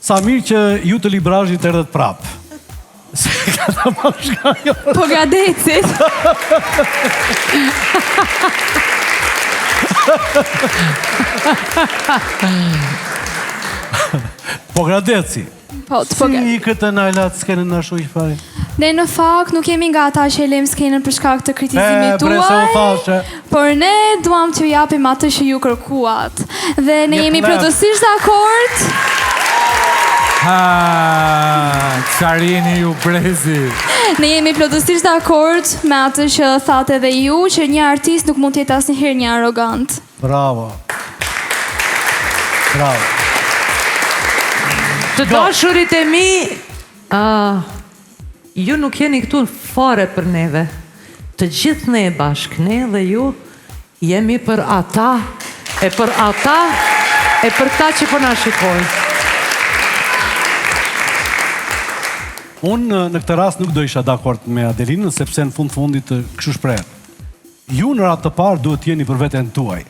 Sa mirë që ju të librazhit erdhët prap. Se ka të bashka jo. Po gadecit. Po gradeci. Po, të po Si këtë najlat s'kene në shuj fare? Ne në fakt nuk jemi nga ata që e lejmë skenën për shkak të kritizimit bre, se u thashe. por ne duam t'ju japim atë që ju kërkuat. Dhe ne Jep jemi me. plotësisht dakord. Çfarë jeni ju brezi? Ne jemi plotësisht dakord me atë që thatë edhe ju, që një artist nuk mund të jetë asnjëherë një arrogant. Bravo. Bravo. Të dashurit e mi, ju nuk jeni këtu fare për neve. Të gjithë ne bashkë, ne dhe ju, jemi për ata, e për ta që po na shikojnë. Unë në këtë rast nuk do isha dakord me Adelinën, sepse në fundit të kështu shpreh. Ju në ratë të parë duhet jeni për veten tuaj,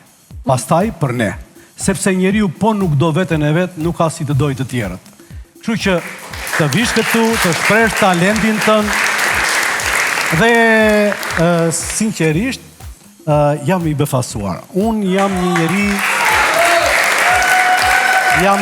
pastaj për ne. Sepse njeriu po nuk do veten e vet, nuk ka si të dojë të tjerët. Kështu që të vish këtu, të shpresh talentin tënd dhe sinqerisht jam i befasuar. Unë jam një njeri jam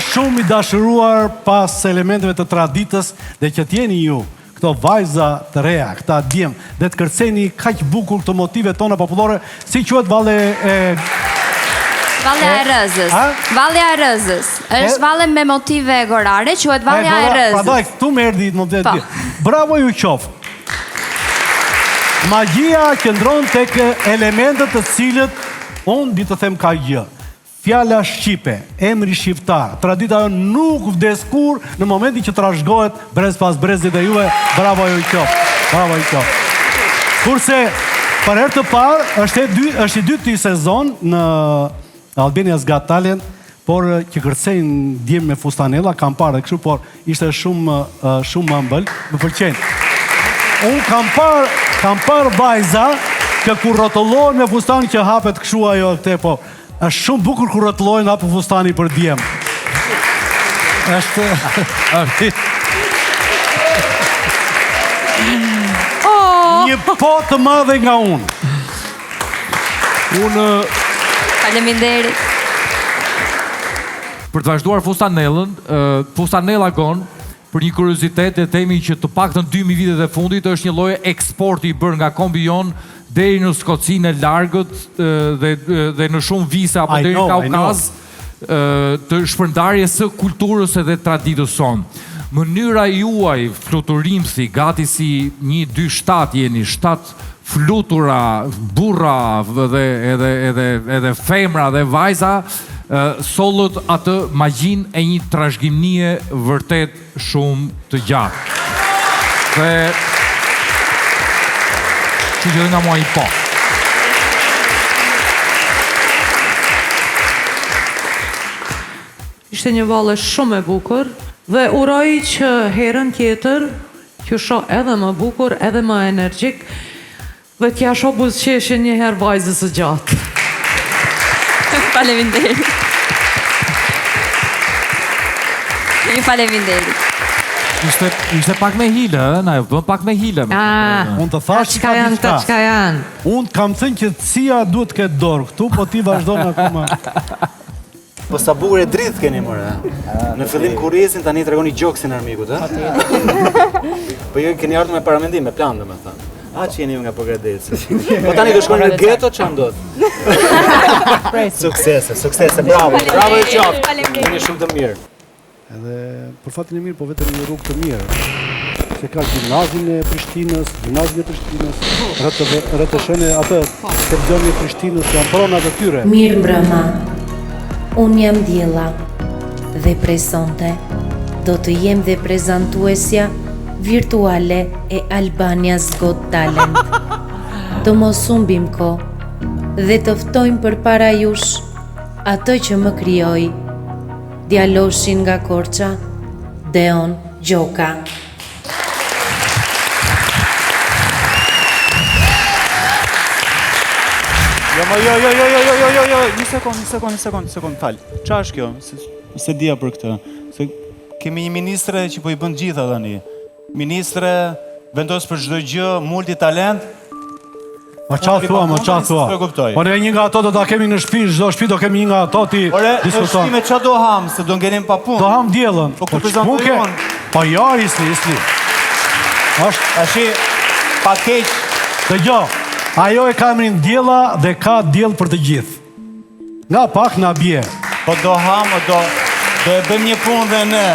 shumë i dashuruar pas elementeve të traditës dhe që t'jeni ju, këto vajza të reja, këta djem, dhe të kërceni kaq bukur këto motive tona popullore, si quhet valle e... Valja e Rëzës. Valja e Rëzës. Është valle me motive gorare, quhet Valja e Rëzës. Prandaj këtu më erdhi motive. Bravo ju qoftë. Magjia qëndron tek elementet të cilët unë di të them ka gjë. Fjala shqipe, emri shqiptar, tradita jo nuk vdes kur në momentin që trashëgohet brez pas brezit e juve. Bravo ju qoftë. Bravo ju qoftë. Kurse për herë të parë është i dytë i sezon në Albania's Got Talent, por që kërcejnë djem me fustanella, kam parë dhe kështu, por ishte shumë ëmbël, më pëlqen. Unë kam parë vajza që kur rrotullohen me fustan që hapet kështu ajo këte, po është shumë bukur kur rrotullohen hapë fustani për djem. Një po të madhe nga unë. Faleminderit. Për të vazhduar fustanellën, fustanella gon, për një kuriozitet e themi që të paktën 2000 vitet e fundit është një lloj eksporti i bërë nga Kombion deri në Skocinë e Largët dhe në shumë vise apo deri në Kaukaz të shpërndarjes së kulturës edhe traditës sonë. Mënyra juaj fluturimsi, gati si 1-2-7 jeni, 7 flutura, burra edhe femra dhe vajza, sollët atë magjin e një trashëgimie vërtet shumë të gjatë. Dhe që gjithë nga mua i po. Ishte një valle shumë e bukur dhe uroj që herën tjetër që shoh edhe më bukur, edhe më energjik dhe t'ja shoh buzëqeshje një herë vajzës së gjatë. Faleminderit. Faleminderit. Ishte pak me hile, na e bën pak me hile. Unë të thash çka janë. Unë kam thënë që cia duhet këtë dorë këtu, po ti vazhdon akoma. Po sa bukur e dritë keni more. Në fillim kurriesin tani tregoni gjoksin armikut, Po ju keni ardhur me paramendim, me plan, domethënë. Që jeni ju nga Pogradeci. Po tani do shkoni në geto, çfarë ndodh? Suksese, bravo. Bravo e qoftë. Jeni shumë të mirë. Edhe për fatin e mirë, po vetëm një rrugë të mirë. Se ka gjimnazin e Prishtinës, rrëtëshën e atë televizion e Prishtinës, janë pronat e tyre. Mirë mbrëma, unë jam Diella dhe presonte do të jem dhe prezantuesja virtuale e Albania's Got Talent. Të mos humbim kohë dhe të ftojmë përpara jush ato që më krijoi, djaloshin nga Korça, Deon Gjoka. Jo, një sekund, fal. Çfarë është kjo? se dia për këtë. Se kemi një ministre që po i bën gjitha tani. Ministre vendos për çdo gjë, multitalent. Ma qa thua, ma qa thua. Ore, një nga ato do ta kemi në shtëpi, çdo shtëpi do kemi një nga ato ti diskuton. Ore, në me qa do ham, se do ngelim pa punë. Do ham diellën. Po ku prezantoj unë? Po jo, isli. Tashi, pa keq. Dëgjoj, ajo e ka emrin diella dhe ka diell për të gjithë. Nga pak na bie. Po do ham, do e bëjmë një punë dhe ne.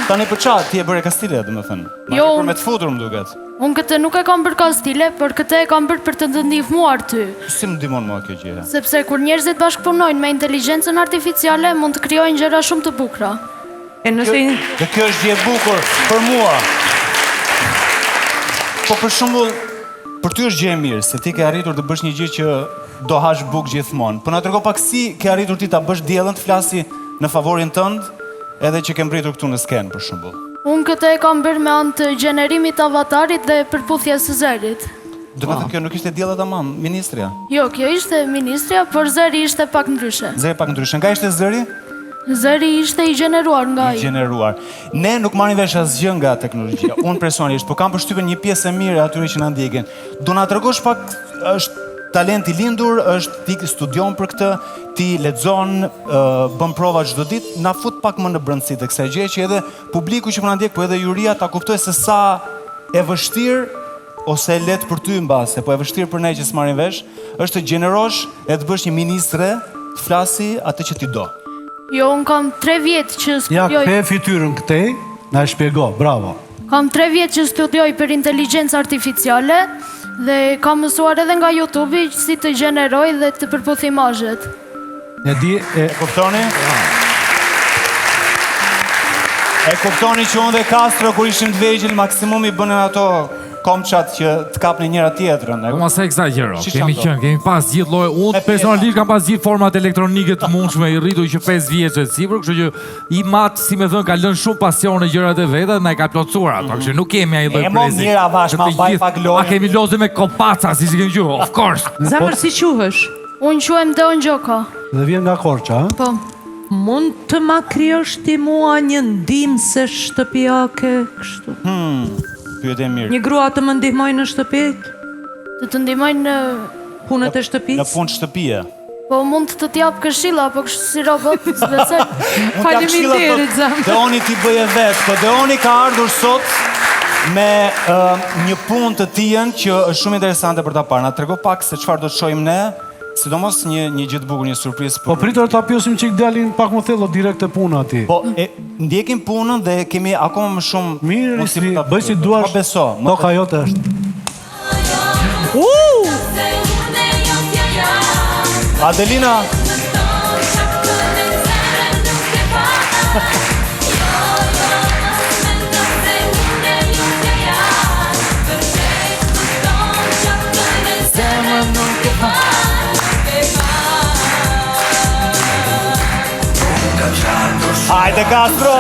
Tani për qa, ti e bëre Kastile, dhe më thënë. Jo, për me të futur më duket. Unë këtë nuk e kam bërë Kastile, por këtë e kam bërë për të ndihmuar ty. Si më ndihmon mua kjo gjë? Sepse kur njerëzit bashkëpunojnë me inteligjencën artificiale, mund të krijojnë gjëra shumë të bukura. Dhe kjo është gjë e bukur për mua. Po për shembull, për ty është gjë e mirë, se ti ke arritur të bësh një gjë që do hash bukë gjithmonë. Po na trego pak si ke arritur ti ta bësh diellën të flasi në favorin tënd, edhe që ke mbritur këtu në skenë për shembull. Unë këtë e kam bërë me anë të gjenerimit të avatarit dhe përputhjes së zërit. Do të thënë kjo nuk ishte diella tamam, ministria. Jo, kjo ishte ministria, por zëri ishte pak ndryshe. Zëri pak ndryshe. Nga ishte zëri? Zëri ishte i gjeneruar nga ai. I gjeneruar. Ne nuk marrim vesh asgjë nga teknologjia. Unë personalisht, po kam përshtypjen një pjesë e mirë atyre që na ndjekin. Do na tregosh pak, është talent i lindur, është ti studion për këtë, ti lexon, bën prova çdo ditë, na fut pak më në brendësi të kësaj gjëje që edhe publiku që po na ndjek, po edhe juria ta kuptojë se sa e vështirë ose e lehtë për ty mbase, po e vështirë për ne që s'marrim vesh, është të gjenerosh e të bësh një ministre, të flasi atë që ti do. Jo, unë kam 3 vjetë që Ja, studioj. kthej fytyrën këtej, na e shpjego, bravo. Kam 3 vjetë që studioj për inteligjencë artificiale dhe kam mësuar edhe nga YouTube-i si të gjeneroj dhe të përputh imazhet. E di, e kuptoni? E kuptoni që unë dhe Castro kur ishim të vegjël maksimumi bënën ato komçat që të kapnin njëra tjetrën. Po mos e eksagjero. Kemi pas gjithë lloje. Unë personalisht kam pas gjithë format elektronike të mundshme, i rritur që 5 vjeç e sipër, kështu që i mat, si më thon, ka lënë shumë pasion në gjërat e veta dhe na e ka plotësuar ato, kështu nuk kemi ai lloj prezi. E mo mirë avash, ma mbaj pak lojë. A kemi lozë me kopaca, si kemi gjuhë, of course. Zemër, si quhesh? Unë quhem Deon Gjoka. Dhe vjen nga Korça, ha? Po. Mund të ma krijosh ti mua një ndihmëse shtëpiake kështu? Pyetje mirë. Një grua të më ndihmojnë në shtëpi? Të ndihmojnë në punët e shtëpisë? Në punë shtëpie. Po mund të t'jap këshilla, po kështu si robot, s'besoj. Faleminderit, Zam. Deoni ti bëje vetë, po Deoni ka ardhur sot me një punë të tij që është shumë interesante për ta parë. Na trego pak se çfarë do të shohim ne. Sidomos një gjë të bukur, një surprizë. Po pritur ta pyesim çik djalin pak më thellë direkt te puna aty. Po ndjekim punën dhe kemi akoma më shumë. Mirë, bëj si duash. Po beso. Toka jote është. Adelina. Hajde Castro!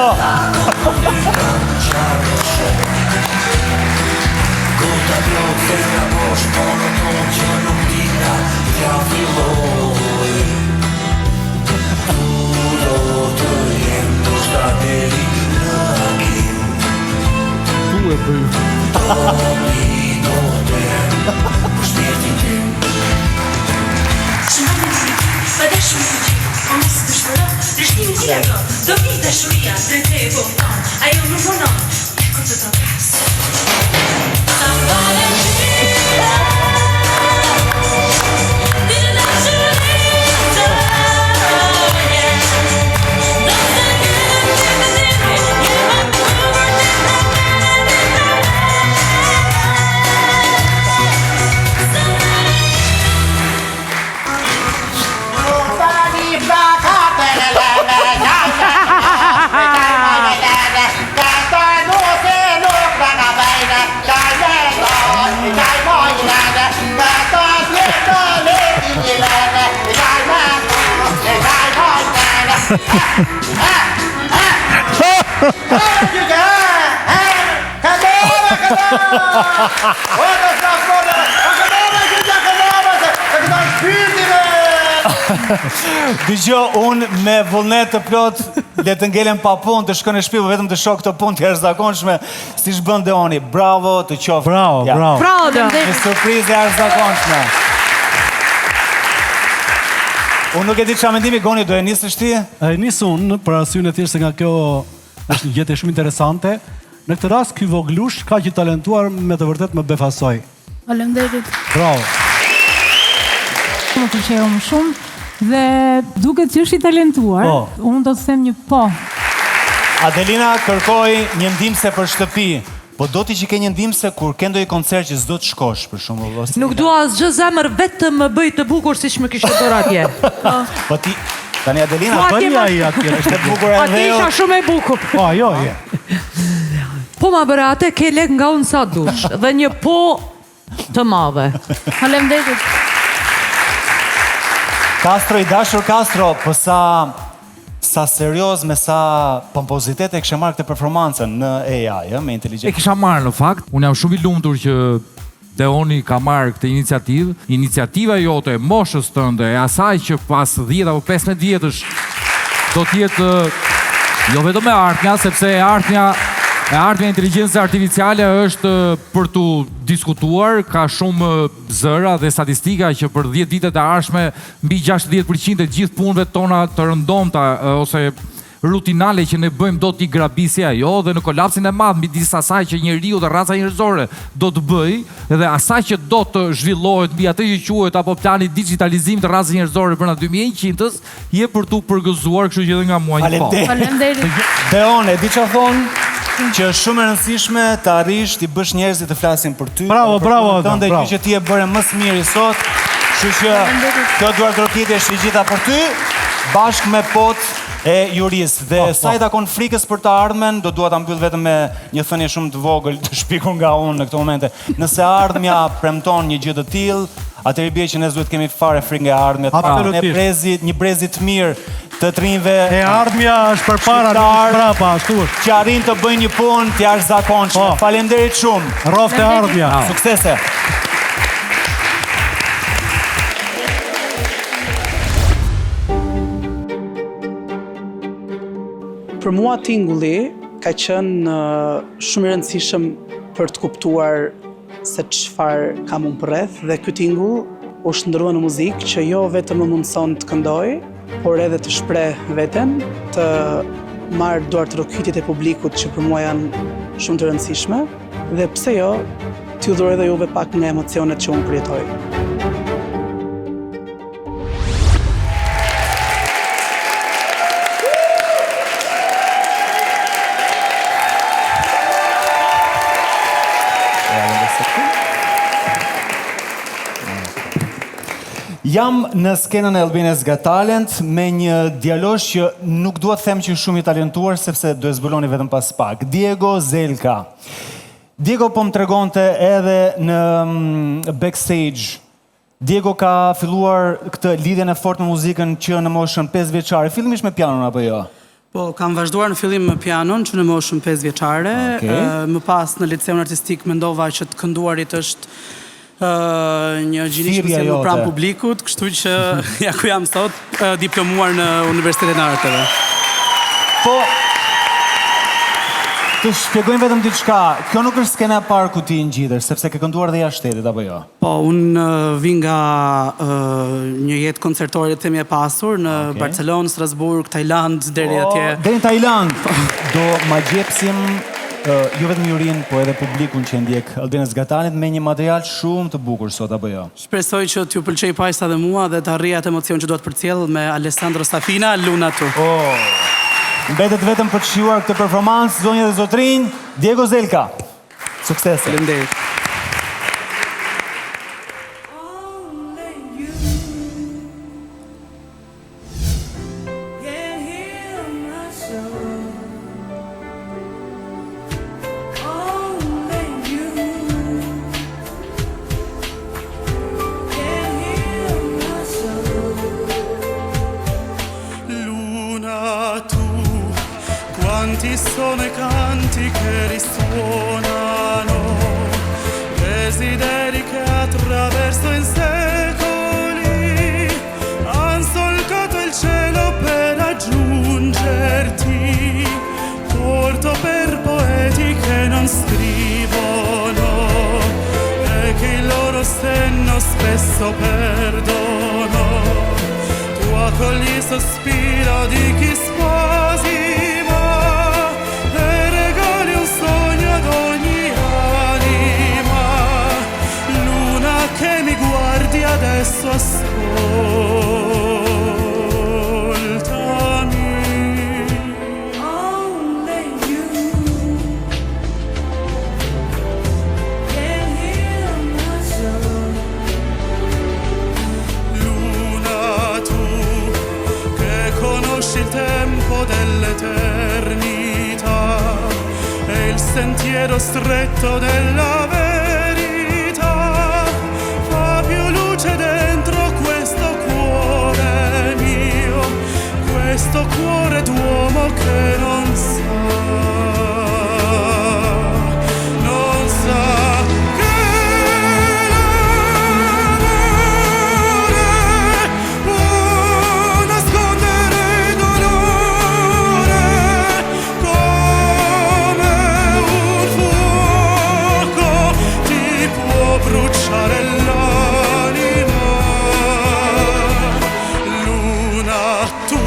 Tu e bëj. Do vi dashuria dhe te e voton, ajo nuk vonon, ku të të pasë. Sa vale Dëgjoj, unë me vullnet të plot, le të ngelen pa punë, të shkon në shtëpi, vetëm të shoh këto punë të jashtëzakonshme, siç bën Deoni. Bravo, të qoftë. Bravo. Bravo. Një surprizë e jashtëzakonshme. Unë nuk e di çfarë mendimi, Goni, do e nisësh ti? E nis unë, për arsyeën e thjeshtë se nga kjo është një gjetje shumë interesante. Në këtë rast, ky voglush ka që talentuar me të vërtet më befasoi. Faleminderit. Bravo. Më pëlqeu më shumë dhe duket që është i talentuar. Unë do të them një po. Adelina kërkoi një ndihmëse për shtëpi. Po do t'i që ke një ndihmëse kur ke ndonjë koncert që s'do të shkosh, për shembull. Nuk dua asgjë zemër, vetëm më bëj të bukur siç më kishe dorë atje. Po ti tani Adelina bëni ai atje, është e bukur edhe. Atje isha shumë e bukur. Po, jo, je. Po ma bëra atë ke lek nga unë sa dush dhe një po të madhe. Faleminderit. Castro, i dashur Castro, po sa serioz me sa pompozitet e kishe marrë këtë performancën në AI, me inteligjencë. E kisha marrë në fakt, unë jam shumë i lumtur që Deoni ka marrë këtë iniciativë. Iniciativa jote, moshës tënde, e asaj që pas 10 apo 15 vjetësh do t'jetë jo vetëm e ardhmja, sepse e ardhmja inteligjencë artificiale është për tu diskutuar, ka shumë zëra dhe statistika që për 10 vitet e ardhshme mbi 60% e gjithë punëve tona të rëndomta ose rutinale që ne bëjmë do t'i grabisi ajo dhe në kolapsin e madh midis asaj që njeriu dhe raca njerëzore do të bëj dhe asaj që do të zhvillohet mbi atë që quhet apo plani digitalizim të racës njerëzore brenda 2100-s, je për tu përgëzuar, kështu që edhe nga muaji i parë. Faleminderit. Deone, di çfarë thonë? Që është shumë e rëndësishme të arrish t'i bësh njerëzit të flasin për ty. Bravo, bravo, Tënde që ti e bëre më së miri sot. Kështu që kjo duartërokitje është i gjitha për ty, bashkë me pot e jurisë. Dhe sa i takon frikës për të ardhmen, do dua ta mbyll vetëm me një thënie shumë të vogël të shpikur nga unë në këto momente. Nëse ardhmja premton një gjë të tillë, atëherë bie që ne duhet kemi fare frikë nga ardhmja. Ne një brezi të mirë të trinjve. E ardhmja është përpara, nuk është mbrapa, ashtu është. Që arrin të bëjnë një punë të jashtëzakonshme. Faleminderit shumë. Rroftë e ardhmja. Suksese. Për mua tingulli ka qenë shumë i rëndësishëm për të kuptuar se çfarë kam unë përreth dhe ky tingull u shndrua në muzikë që jo vetëm më mundson të këndoj, por edhe të shpreh veten, të marr duartërokitjet e publikut që për mua janë shumë të rëndësishme dhe pse jo, t'ju dhuroj edhe juve pak nga emocionet që unë përjetoj. Jam në skenën e Albania's Got Talent me një djalosh që nuk dua të them që shumë i talentuar sepse do e zbuloni vetëm pas pak. Diego Zelka. Diego po më tregonte edhe në backstage. Diego ka filluar këtë lidhjen e fortë me muzikën që në moshën 5 vjeçare, fillimisht me pianon apo jo? Po, kam vazhduar në fillim me pianon që në moshën 5 vjeçare. Më pas në liceun artistik mendova që të kënduarit është një gjinish që më pranë publikut, kështu që ja ku jam sot, diplomuar në Universitetin e Arteve. Po, të shpjegojmë vetëm diçka, kjo nuk është skena e parë ku ti ngjitesh, sepse ke kënduar dhe jashtë shtetit apo jo? Po, unë vi nga një jetë koncertore të themi e pasur në Barcelonë, Strasburg, Tajland, deri atje. Deri në Tajland. Do ma gjepsim jo vetëm jurin, po edhe publikun që ndjek Albania's Got Talent me një material shumë të bukur sot apo jo? Shpresoj që t'ju pëlqej pajsa dhe mua dhe të arrijat emocion që do të përcjell me Alessandro Safina, Luna tu. Mbetet vetëm për të shijuar këtë performancë, zonjë dhe zotrinj, Diego Zelka. Suksese. Faleminderit. Quanti sono i canti che risuonano, desideri che attraverso in secoli han spesso perdono. Tu accogli il sospiro di chi sposima e regali un sogno ad ogni anima. Luna che mi guardi adesso, ascoltami. Il tempo dell'eternità e il sentiero stretto della verità. Fa più luce dentro questo cuore mio, questo cuore d'uomo che non sa bruciare l'anima. Luna, tu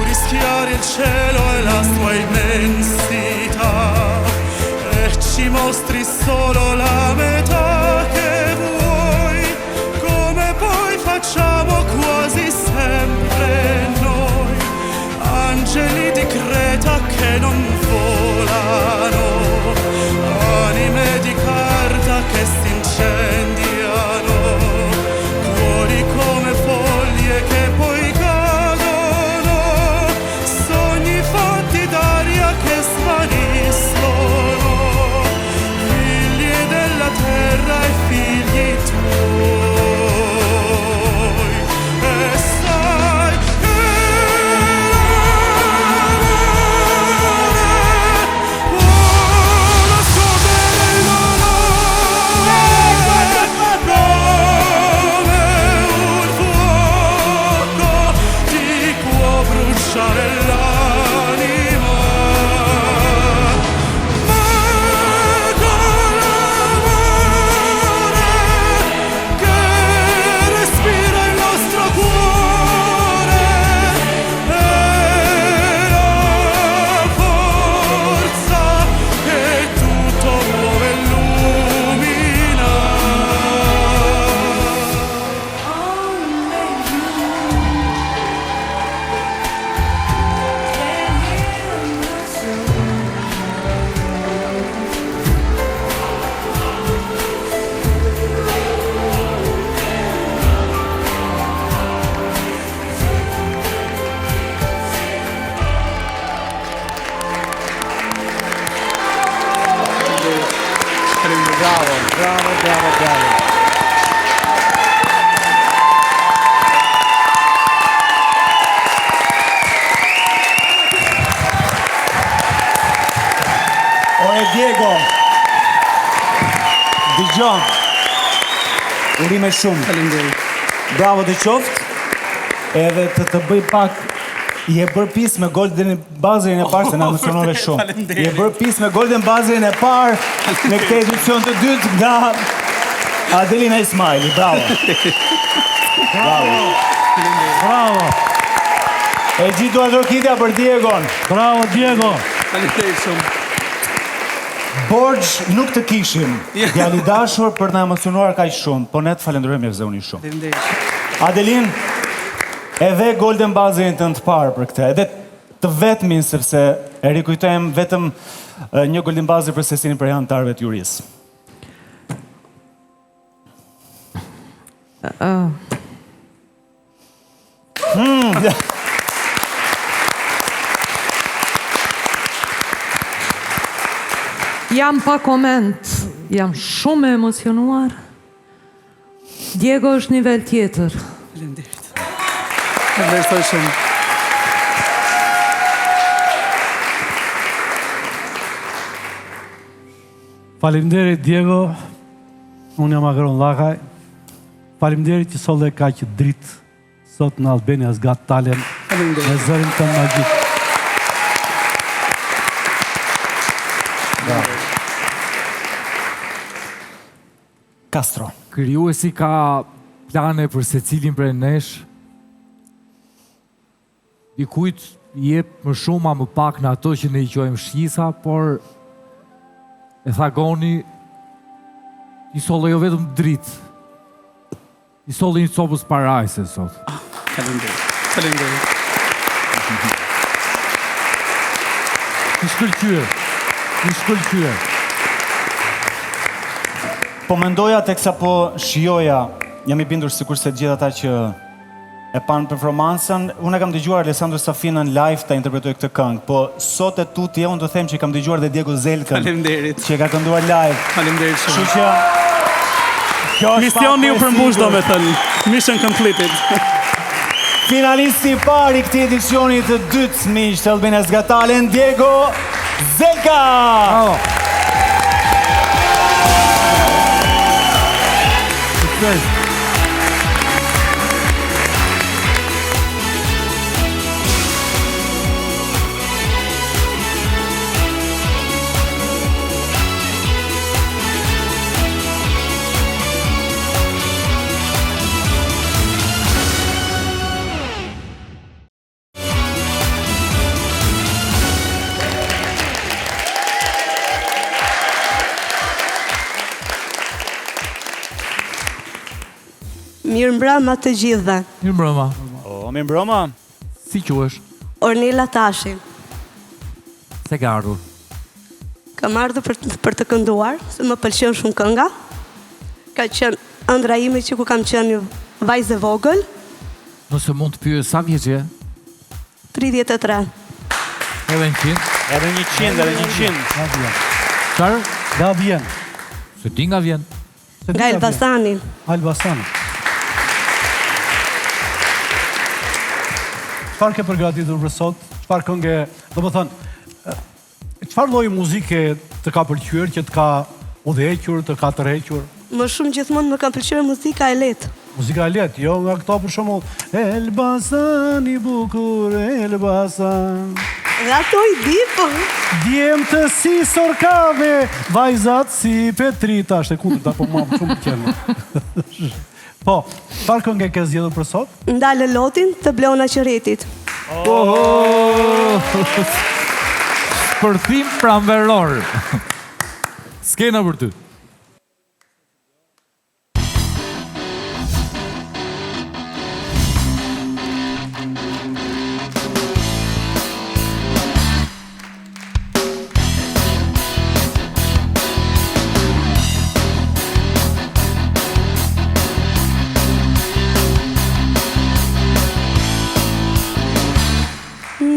rischiari il cielo e la sua immensità e ci mostri solo la metà che vuoi, come poi facciamo quasi sempre noi, angeli di Creta che non volano, anime di carta che si incendiano, cuori come foglie che poi cadono, sogni fatti d'aria che svaniscono, figli della terra e figli tuoi. E sai che l'anima, ma con l'amore che respira il nostro cuore e la forza che tutto muove e illumina. Bravo, bravo, bravo, bravo. Ore Diego, dëgjon, urime shumë. Faleminderit. Bravo të qoftë, edhe të bëj pak. Je bërë pis me Golden Buzzerin e parë, se na emocionove shumë. Je bërë pis me Golden Buzzerin e parë në këtë edicion të dytë nga Adelina Ismaili. Bravo. Bravo. Bravo. E gjithu adrokitja për Diegon. Bravo, Diego. Faleminderit shumë. Borgj nuk të kishim, djali dashur për na emocionuar kaq shumë, po ne të falenderojmë Evzoni shumë. Faleminderit. Adelin, edhe Golden Buzzerin të në të parë për këte, edhe të vetmin, sepse e rikujtojmë vetëm një Golden Buzzer për sesinin për anëtarëve të jurisë. Jam pa koment, jam shumë emocionuar. Diego është nivel tjetër. Faleminderit. Faleminderit shumë. Faleminderit Diego. Unë jam Agron Llakaj. Faleminderit që solle ka që dritë sot në Albania's Got Talent. Me zërin të magjik. Castro. Krijuesi ka plane për secilin prej nesh. Dikujt i jep më shumë a më pak në ato që ne i quajmë shqisa, por e thagoni i solle jo vetëm dritë. I solle një copës parajse sot. Faleminderit. I shkëlqyer. Po mendoja teksa po shijoja, jam i bindur sikur se gjithë ata që e panë performansën, unë e kam dëgjuar Alessandro Safinën live ta interpretoj këtë këngë, po sot e tutje unë do them që kam dëgjuar dhe Diego Zelkën. Faleminderit. Që e ka kënduar live. Faleminderit shumë. Kështu që kjo është misioni u përmbush, domethënë. Mission completed. Finalisti i parë i këtij edicioni të dytë miq të Albania's Got Talent, Diego Zelka. Mirëmbrëma të gjithëve. Mirëmbrëma. Mirëmbrëma. Si quhesh? Ornela Tashi. Se ke ardhur? Kam ardhur për të kënduar, se më pëlqen shumë kënga. Ka qenë ëndra ime që ku kam qenë vajzë e vogël. Nëse mund të pyes sa vjeç je? 33. Edhe 100? Edhe 100. Çfarë? Nga vjen? Se ti nga vjen? Nga Elbasani. Elbasani. Çfarë ke përgatitur për sot? Çfarë këngë, domethënë, çfarë lloji muzike të ka pëlqyer, që të ka udhëhequr, të ka tërhequr? Më shumë gjithmonë më ka pëlqyer muzika e lehtë. Muzika e lehtë, jo nga këto për shembull Elbasani bukur, Elbasan. Dhe ato i di, po. Djem të si sorkave, vajzat si Petrita. Është e kundërta, po më shumë pëlqen. Po, çfarë këngë ke zgjedhur për sot? Ndale lotin të Blona Qeretit. Shpërthim pranveror. Skena për ty.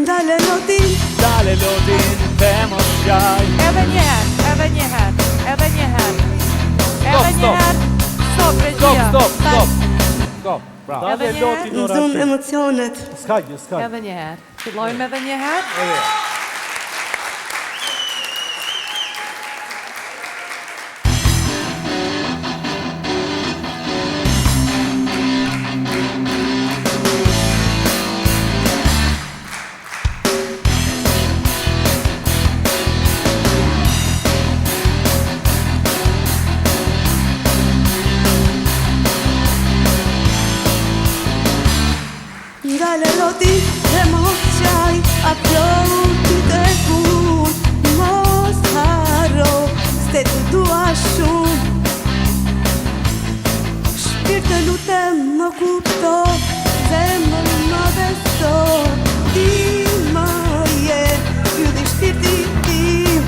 Ndale lotin, vemos gjaj. Edhe një herë. Stop, regjia. Stop. Bravo. Edhe një herë. Nxon emocionet. S'ka. Edhe një herë. Fillojmë edhe një herë. Ndale lotin, dhe mos qaj, aplauti të kun, mos haro, s'te të dua shumë. Shpirë të lutem më kupto, zemër më beso, ti më je, hylli shpirti tim.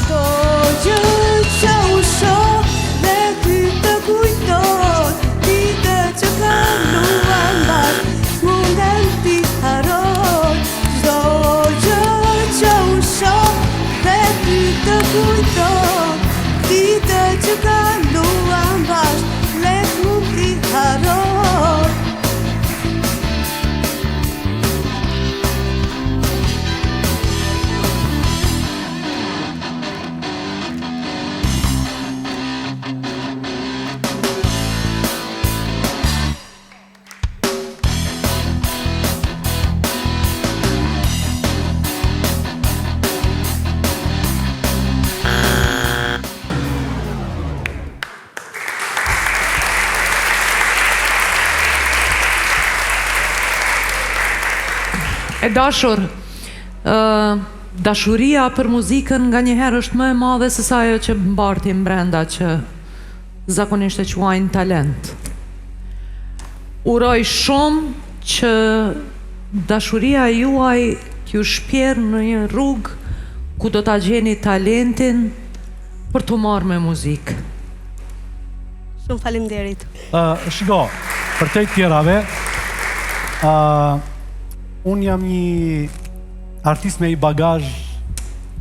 Do gjë që u shoh, dhe ty të kujton, ditët që kaluan mbas, s'mundem ti haroj. Do gjë që u shoh, dhe ty të kujton, ditët që kaluan E dashur, dashuria për muzikën nga njëherë është më e madhe se sa ajo që mbartim brenda që zakonisht e quajnë talent. Uroj shumë që dashuria juaj t'ju shpjerë në një rrugë ku do t'a gjeni talentin për t'u marrë me muzikë. Shumë faleminderit. Shiko, për te tjerave, unë jam një artist me i bagazh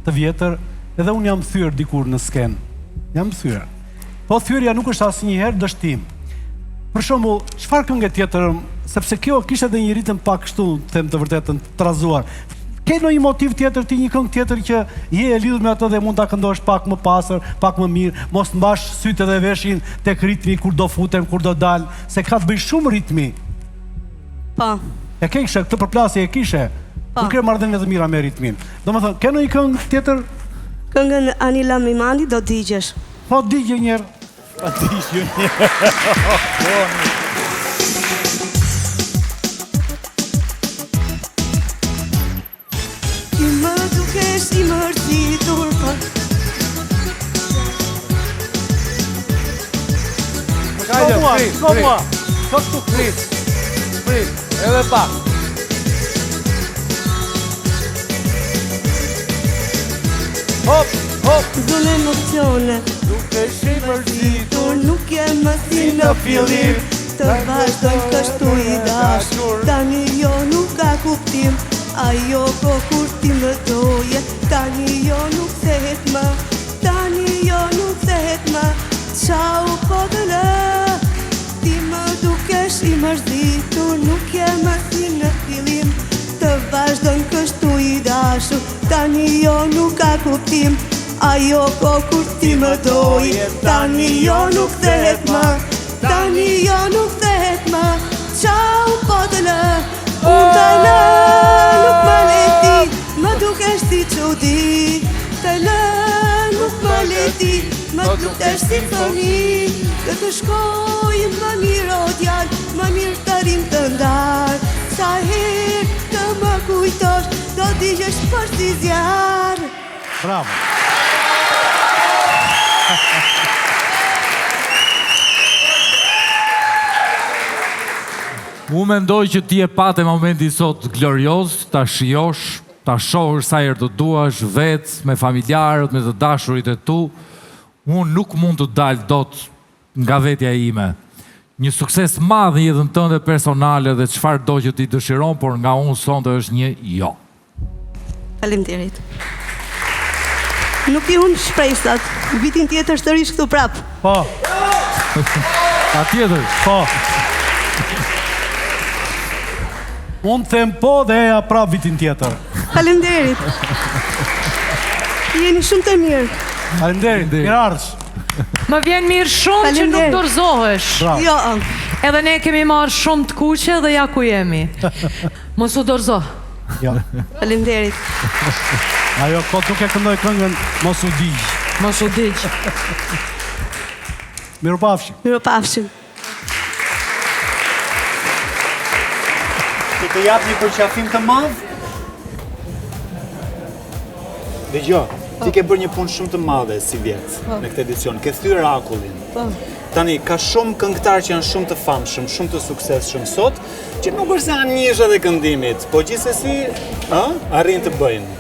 të vjetër, edhe unë jam thyrë dikur në skenë. Jam thyrë. Po thyrja nuk është asnjëherë dështim. Për shembull, çfarë këngë tjetër, sepse kjo kishte edhe një ritëm pak kështu, them të vërtetën, trazuar. Ke ndonjë motiv tjetër ti, një këngë tjetër që je e lidhur me atë dhe mund ta këndosh pak më pastër, pak më mirë, mos mbash sytë dhe veshin tek ritmi kur do futem, kur do dal, se ka të bëj shumë ritmi. Po. E ke kishe këtë përplasje e kishe? Nuk ke marrëdhënie të mira me ritmin. Domethënë, ke ndonjë këngë tjetër? Këngën Anila Mimani do digjesh. Po digje njerë. Po digje njerë. Ti më dukesh i mërzitur, po. Hajde, prit. Këtu prit. Prit, edhe pak. Hop, hop. Zone emocione. Dukesh i mërzitur, nuk je më si në fillim. Të vazhdojmë kështu i dashur. Tani jo nuk ka kuptim. Ajo ko kur ti më doje. Tani jo nuk thehet më. Tani jo nuk thehet më. Ciao po të lë. Ti më dukesh i mërzitur. Nuk je më si në fillim. Të vazhdojmë kështu i dashur. Tani jo nuk ka kuptim. Ajo ko kur ti më doje. Tani jo nuk thehet më. Tani jo nuk thehet më. Ciao po të lë. Unë të lë nuk më leti. Më dukesh si çudi. Të lë nuk më leti. Më dukesh si fëmi. Dhe të shkojmë më mirë o djalë. Më mirë të rim të ndarë. Sa herë të më kujtosh. Do digjesh për si zjarë. Bravo. Unë mendoj që ti e patë momenti sot glorioz, ta shijosh, ta shohësh sa herë të duash, vetë, me familjarët, me të dashurit e tu. Unë nuk mund të dalë dot nga vetja ime. Një sukses madh në jetën tënde personale dhe çfarë do që ti dëshiron, por nga unë sonte është një jo. Faleminderit. Nuk i humbë shpresat. Vitin tjetër sërish këtu prap. Po. Patjetër. Po. Unë them po dhe eja prap vitin tjetër. Faleminderit. Jeni shumë të mirë. Faleminderit, mirardhësh. Më vjen mirë shumë që nuk dorëzohesh. Bravo. Jo. Edhe ne kemi marrë shumë të kuqe dhe ja ku jemi. Mos u dorëzo. Jo. Faleminderit. Ajo kot nuk e këndoj këngën mos u digj. Mos u digj. Mirupafshim. Mirupafshim. Ti të jap një përqafim të madh? Dëgjoj, ti ke bërë një punë shumë të madhe si vjet në këtë edicion. Ke thyer akullin. Tani ka shumë këngëtarë që janë shumë të famshëm, shumë të suksesshëm sot, që nuk është se janë njësha dhe këndimit, po gjithsesi, arrin të bëjnë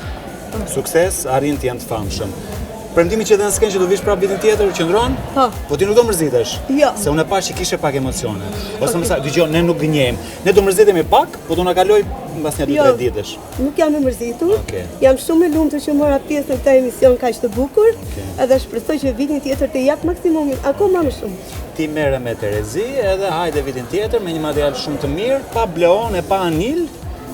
sukses, arrin të janë të famshëm. Premtimi që dhe në skenë që do vish prap vitin tjetër, qëndron? Po ti nuk do mërzitesh? Jo. Se unë e pash që kishe pak emocione. Ose më sa, dëgjoj, ne nuk gënjejmë. Ne do mërzitemi pak, po do na kaloj mbas një 2-3 ditësh. Nuk jam e mërzitur. Jam shumë e lumtur që mora pjesë në këtë emision kaq të bukur, edhe shpresoj që vitin tjetër të jap maksimumin, akoma më shumë. Ti merre me Terezi, edhe hajde vitin tjetër me një material shumë të mirë, pa Bleon e pa Anil.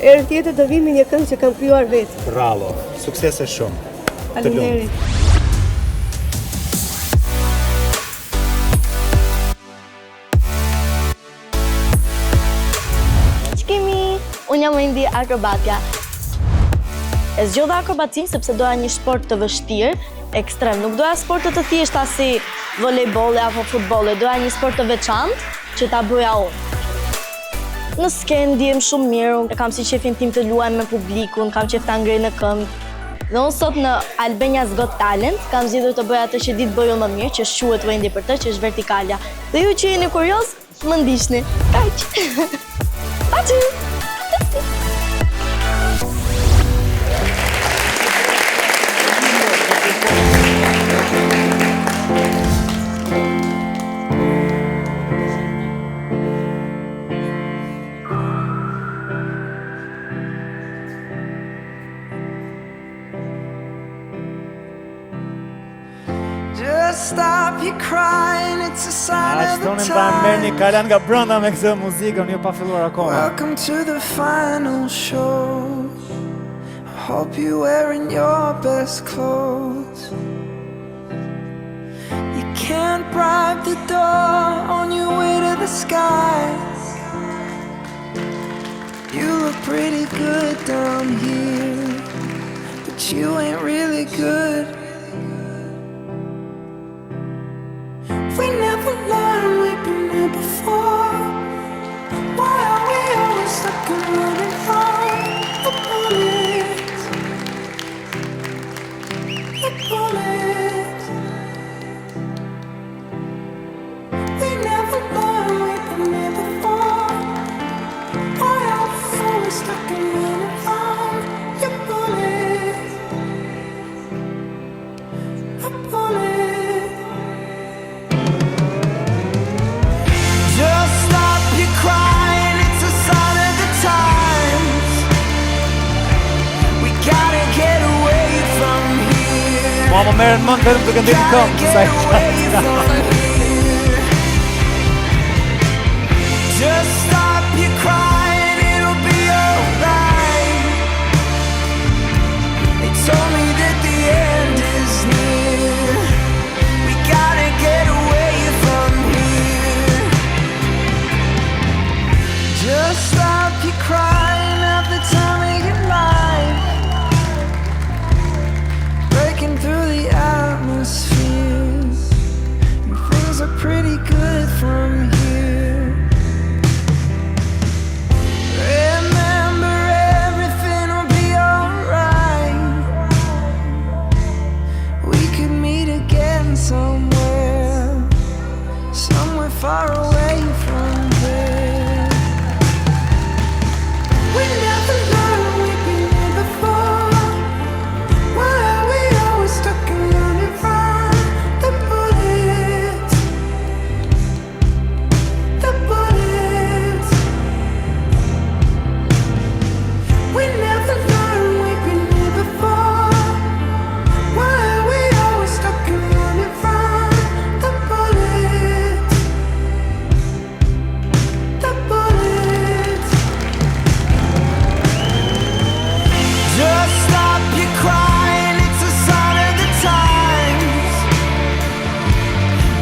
Erën tjetër do vim me një këngë që kam krijuar vetë. Bravo. Suksese shumë. Faleminderit. Unë jam Indi akrobatja. E zgjodha akrobacin sepse doja një sport të vështirë, ekstrem. Nuk doja sporte të thjeshta si volejbolli apo futbolli, doja një sport të veçantë që ta bëja unë. Në skenë ndihem shumë mirë, unë kam si qefin tim të luaj me publikun, kam qef ta ngrej në këmbë. Dhe unë sot në Albania's Got Talent kam zgjedhur të bëj atë që di të bëj unë më mirë, që quhet Vendi për të, që është vertikalja. Dhe ju që jeni kurioz, më ndiqni. Kaq. Paçi. Just stop your crying, it's a sign of the Ashtonin ta merr një time. kalan nga brenda me këtë muzikë, unë jo pa filluar akoma. Welcome to the final show. I hope you're wearing your best clothes. You can't bribe the door on your way to the skies. You look pretty good down here, but you ain't really good. We never learned, we've been here before. Why are we always stuck and running from the bullets? The bullets. We never learned, we've been here before. Why are we always stuck and running from your bullets? The bullets. Just stop your crying, it's a sign of the times. We gotta get away from here. Mama merren mend vetëm duke ndërë këmbë, sa Just stop your crying, it'll be alright. They told me that the end is near. We gotta get away from here. Just stop your crying at the time of your life. Breaking through the atmosphere. And things are pretty good from here. Remember, everything will be alright. We could meet again somewhere. Somewhere far away from here. We never learned, we've been here before. Why are we always stuck and running from the bullets? The bullets. We never learned, we've been here before. Why are we always stuck and running from the bullets? The bullets. Just stop your crying, it's a sign of the times.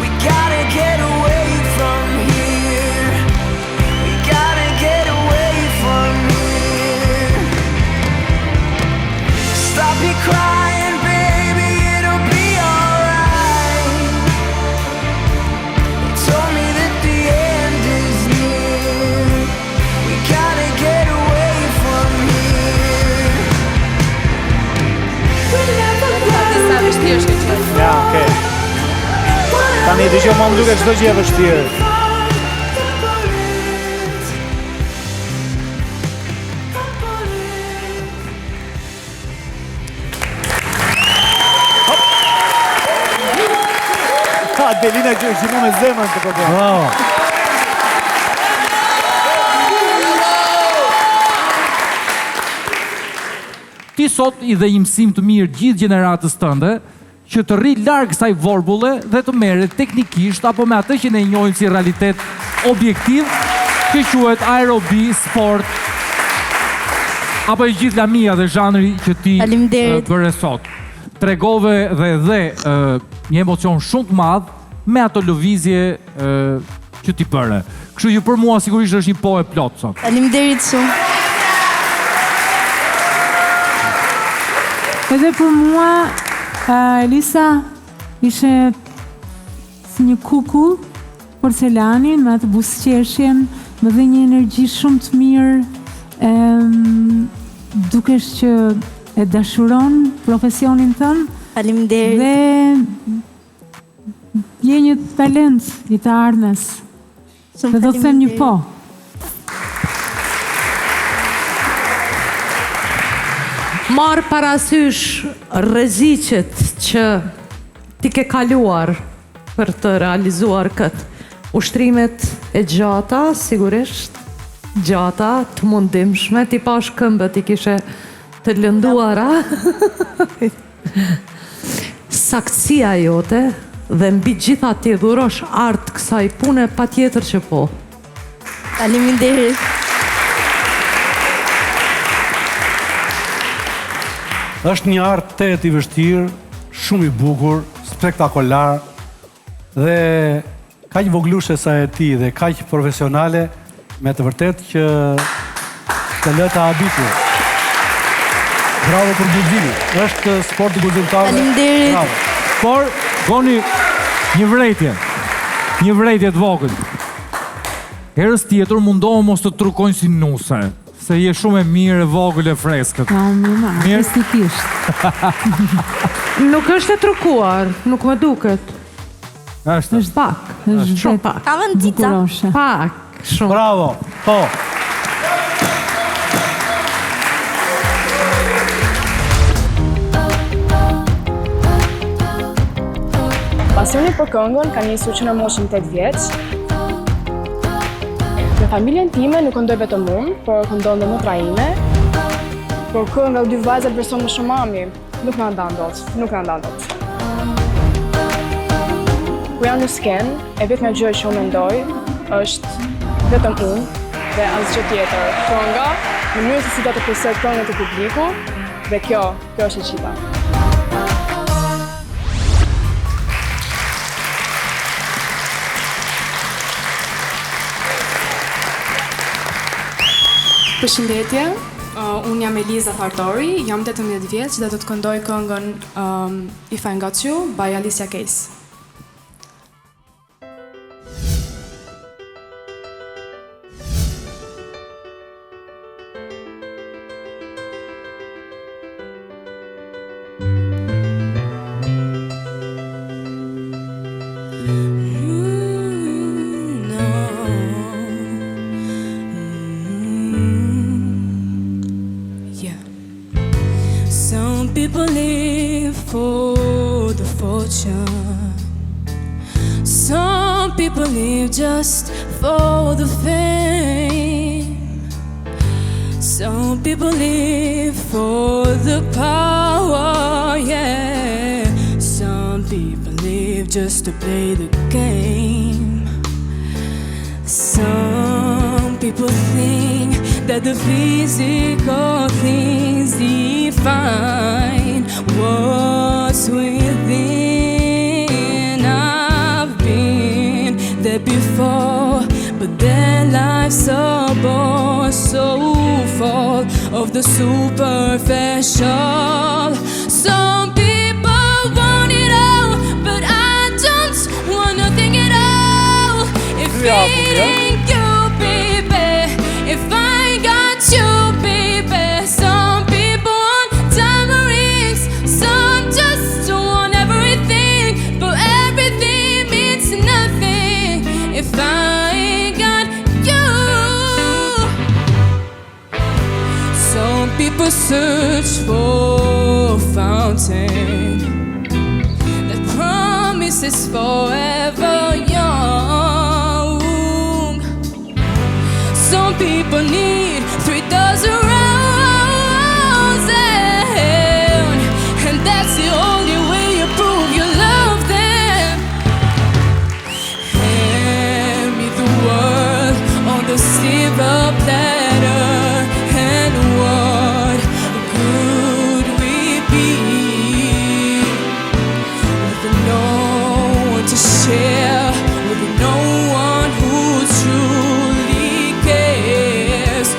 We gotta get away from here. We gotta get away from here. Stop your crying, baby, it'll be alright. They told me that the end is near. We gotta get away from here. We never learned. Ja, okay. Tani dëgjoj më duket çdo gjë e vështirë. Adelina gjinu me zemrën të këtë. Bravo. Ti sot i dhe i mësim të mirë gjithë gjeneratës tënde, që të rri larg kësaj vorbulle dhe të merret teknikisht apo me atë që ne njohim si realitet objektiv, që quhet aerobi, sport, apo i gjithë lamia dhe zhanri që ti bëre sot. Tregove dhe një emocion shumë të madh me ato lëvizje që ti bëre. Kështu që për mua sigurisht është një pohë e plot sot. Faleminderit shumë. Edhe për mua, Elisa ishe si një kukull porcelanin, me atë buzëqeshjen, më dhe një energji shumë të mirë, dukesh që e dashuron profesionin tënë. Faleminderit. Dhe je një talent i të ardhmes. Dhe do të them një po. Marë parasysh rreziqet që ti ke kaluar për të realizuar këtë. Ushtrimet e gjata, sigurisht, gjata, të mundimshme, ti pash këmbët i kishe të lënduara. Saktësia jote dhe mbi gjitha ti dhurosh art kësaj pune, pa tjetër që po. Faleminderit. Është një art i vështirë, shumë i bukur, spektakolar dhe kaq voglushe sa e ti dhe kaq profesionale, me të vërtet që të lë të habitur. Bravo për guximin. Është sport guximtar. Faleminderit. Bravo. Por, goni një vrejtje të vogël. Herës tjetër mundohu mos të trukojnë si nuse, se je shumë e mirë, e vogël, e freskët. Mirë? Estikisht. Nuk është e trukuar, nuk më duket. Është pak, është shumë pak. Ka vend cica. Pak, shumë. Bravo, po. Pasioni për këngën ka nisur që në moshën 8 vjeç. Në familjen time nuk këndoj vetëm unë, por këndon dhe motra ime. Por këngë nga 2 vajzat version më shumë mami, nuk na ndan dot. Kur jam në skenë, e vetmja gjë që unë mendoj është vetëm unë dhe asgjë tjetër. Kënga, mënyrë se si do të përsërit këngën te publiku dhe kjo është e gjitha. Përshëndetje, unë jam Eliza Fartori, jam 18 vjeç dhe do të këndoj këngën If I Got You by Alicia Keys. Some people live for the fortune. Some people live just for the fame. Some people live for the power, yeah. Some people live just to play the game. Some people think that the physical things define what's within. I've been there before, but their lives are born so full of the superficial. Some people want it all, but I don't want nothing at all. If it ain't you, baby, if I got you, baby. Some people want diamond rings, some just want everything, but everything means nothing if I ain't got you. Some people search for a fountain that promises forever young. Some people need 3,000 roses, and that's the only way you prove you love them. Hand me the world on the silver platter, and what good we be with no one to share, with no one who truly cares.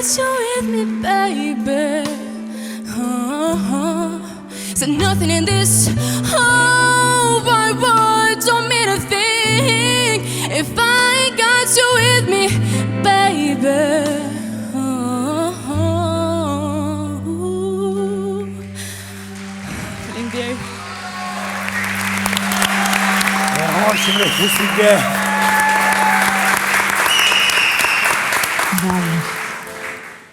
got you with me, baby. Said nothing in this whole wide world don't mean a thing if I ain't got you with me, baby. Faleminderit. Shumë muzike. Bravo.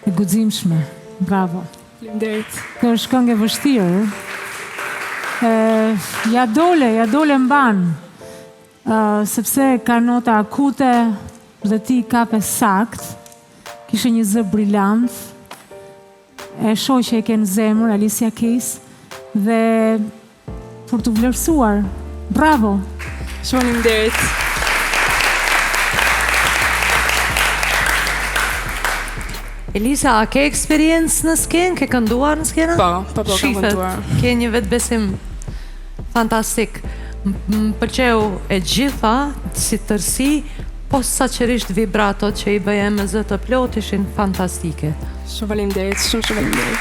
E guximshme. Bravo. Faleminderit. Kjo është këngë e vështirë. Ja dole mban. Sepse ka nota akute dhe ti kape sakt. Kishe një zë brillant. E shoh që e ke në zemër Alicia Keys dhe për të vlerësuar. Bravo. Shumë faleminderit. Elisa, a ke eksperiencë në skenë? Ke kënduar në skenë? Po, kam kënduar. Ke një vetë besim fantastik. Më pëlqeu e gjitha, si tërsi, po saqërisht vibratot që i bëje me zë të plot ishin fantastike. Shumë faleminderit, shumë faleminderit.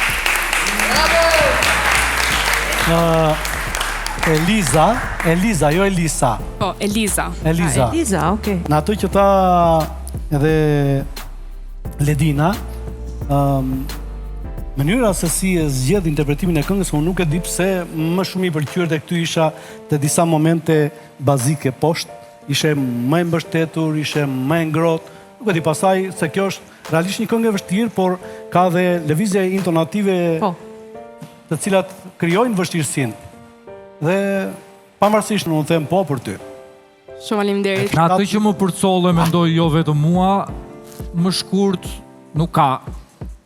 Eliza, jo Elisa. Po, Eliza. Eliza, okay. Në ato që ta edhe Ledina, mënyra se si e zgjedh interpretimin e këngës, unë nuk e di pse më shumë i pëlqyer te këtu isha te disa momente bazike poshtë, ishe më e mbështetur, ishe më e ngrohtë. Nuk e di pasaj se kjo është realisht një këngë e vështirë, por ka dhe lëvizje intonative të cilat krijojnë vështirësinë. Dhe pavarësisht unë them po për ty. Shumë faleminderit. Në atë që më përcolle mendoj jo vetëm mua, më shkurt nuk ka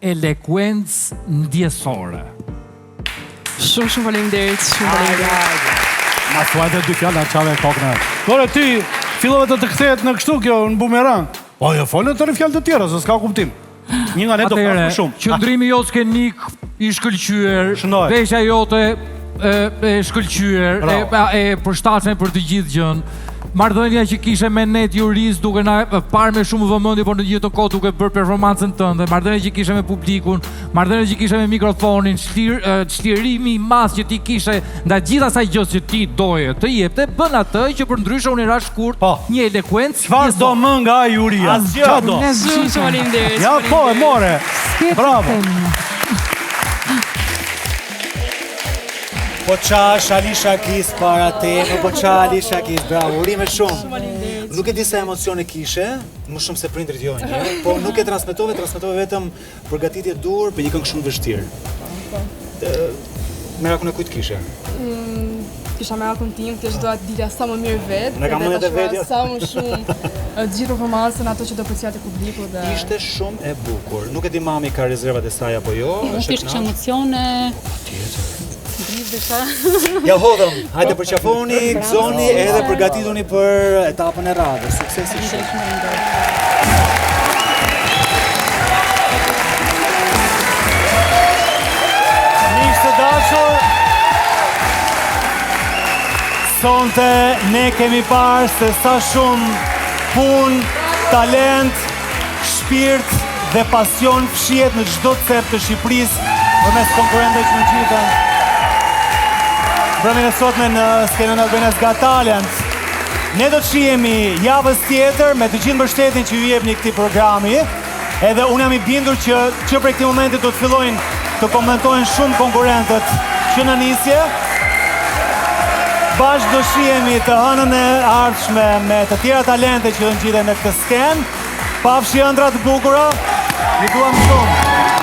elekuencë ndjesore. Shumë faleminderit, shumë faleminderit. Ma thuaj dhe dy fjalla qave e kokën e. Kore ti, fillove të kthehet në kështu kjo në bumerang. Po, jo folën të fjallë të tjera, se s'ka kuptim. Një nga ne do flasë më shumë. Qëndrimi jo skenik i shkëlqyer, veshja jote e shkëlqyer, e përshtatshme për të gjithë gjën. Marrëdhënia që kishe me Net Juris duke na parë me shumë vëmendje, por në gjithë të kohë duke bërë performancën tënde, marrëdhënia që kishe me publikun, marrëdhënia që kishe me mikrofonin, çlirimi i madh që ti kishe ndaj gjithë asaj gjë që ti doje të jepte, bën atë që përndryshe unë ra shkurt, një elekuencë. Çfarë do më nga Juria? Asgjë. Shumë faleminderit. Ja po, e more. Bravo. Po qash Alicia Keys para te, po qa Alicia Keys, bravo, urime shumë. Nuk e di se emocione kishe, më shumë se prindrit jo një, po nuk e transmetove vetëm përgatitje dur për një këngë shumë vështirë. Merakun e kujt kishe? Kisha merakun tim, thjesht doa të dilja sa më mirë vetë. Ne kam mundja të vetja. Sa më shumë të gjithë performancën, ato që do përcijat e publiku dhe... Ishte shumë e bukur. Nuk e di mami ka rezervat e saj apo jo. Nuk ishte emocione. Ja hodhëm, hajde përqafoni, gëzoni edhe përgatituni për etapën e radhës. Suksesi shumë. Miqtë të dashur, sonte ne kemi parë se sa shumë punë, talent, shpirt dhe pasion fshihet në çdo cep të Shqipërisë përmes konkurrentëve që në gjithën. Brëmin e sotme në skenën Albania's Got Talent. Ne do të shihemi javës tjetër me të gjithë mbështetjen që ju jepni këtij programi. Edhe unë jam i bindur që prej këtij momenti do të fillojnë të komentojnë shumë konkurrentët që në nisje. Bashkë do shihemi të hënën e ardhshme me të tjera talente që do ngjiten në këtë skenë. Pafshi ëndra të bukura. Ju duam shumë.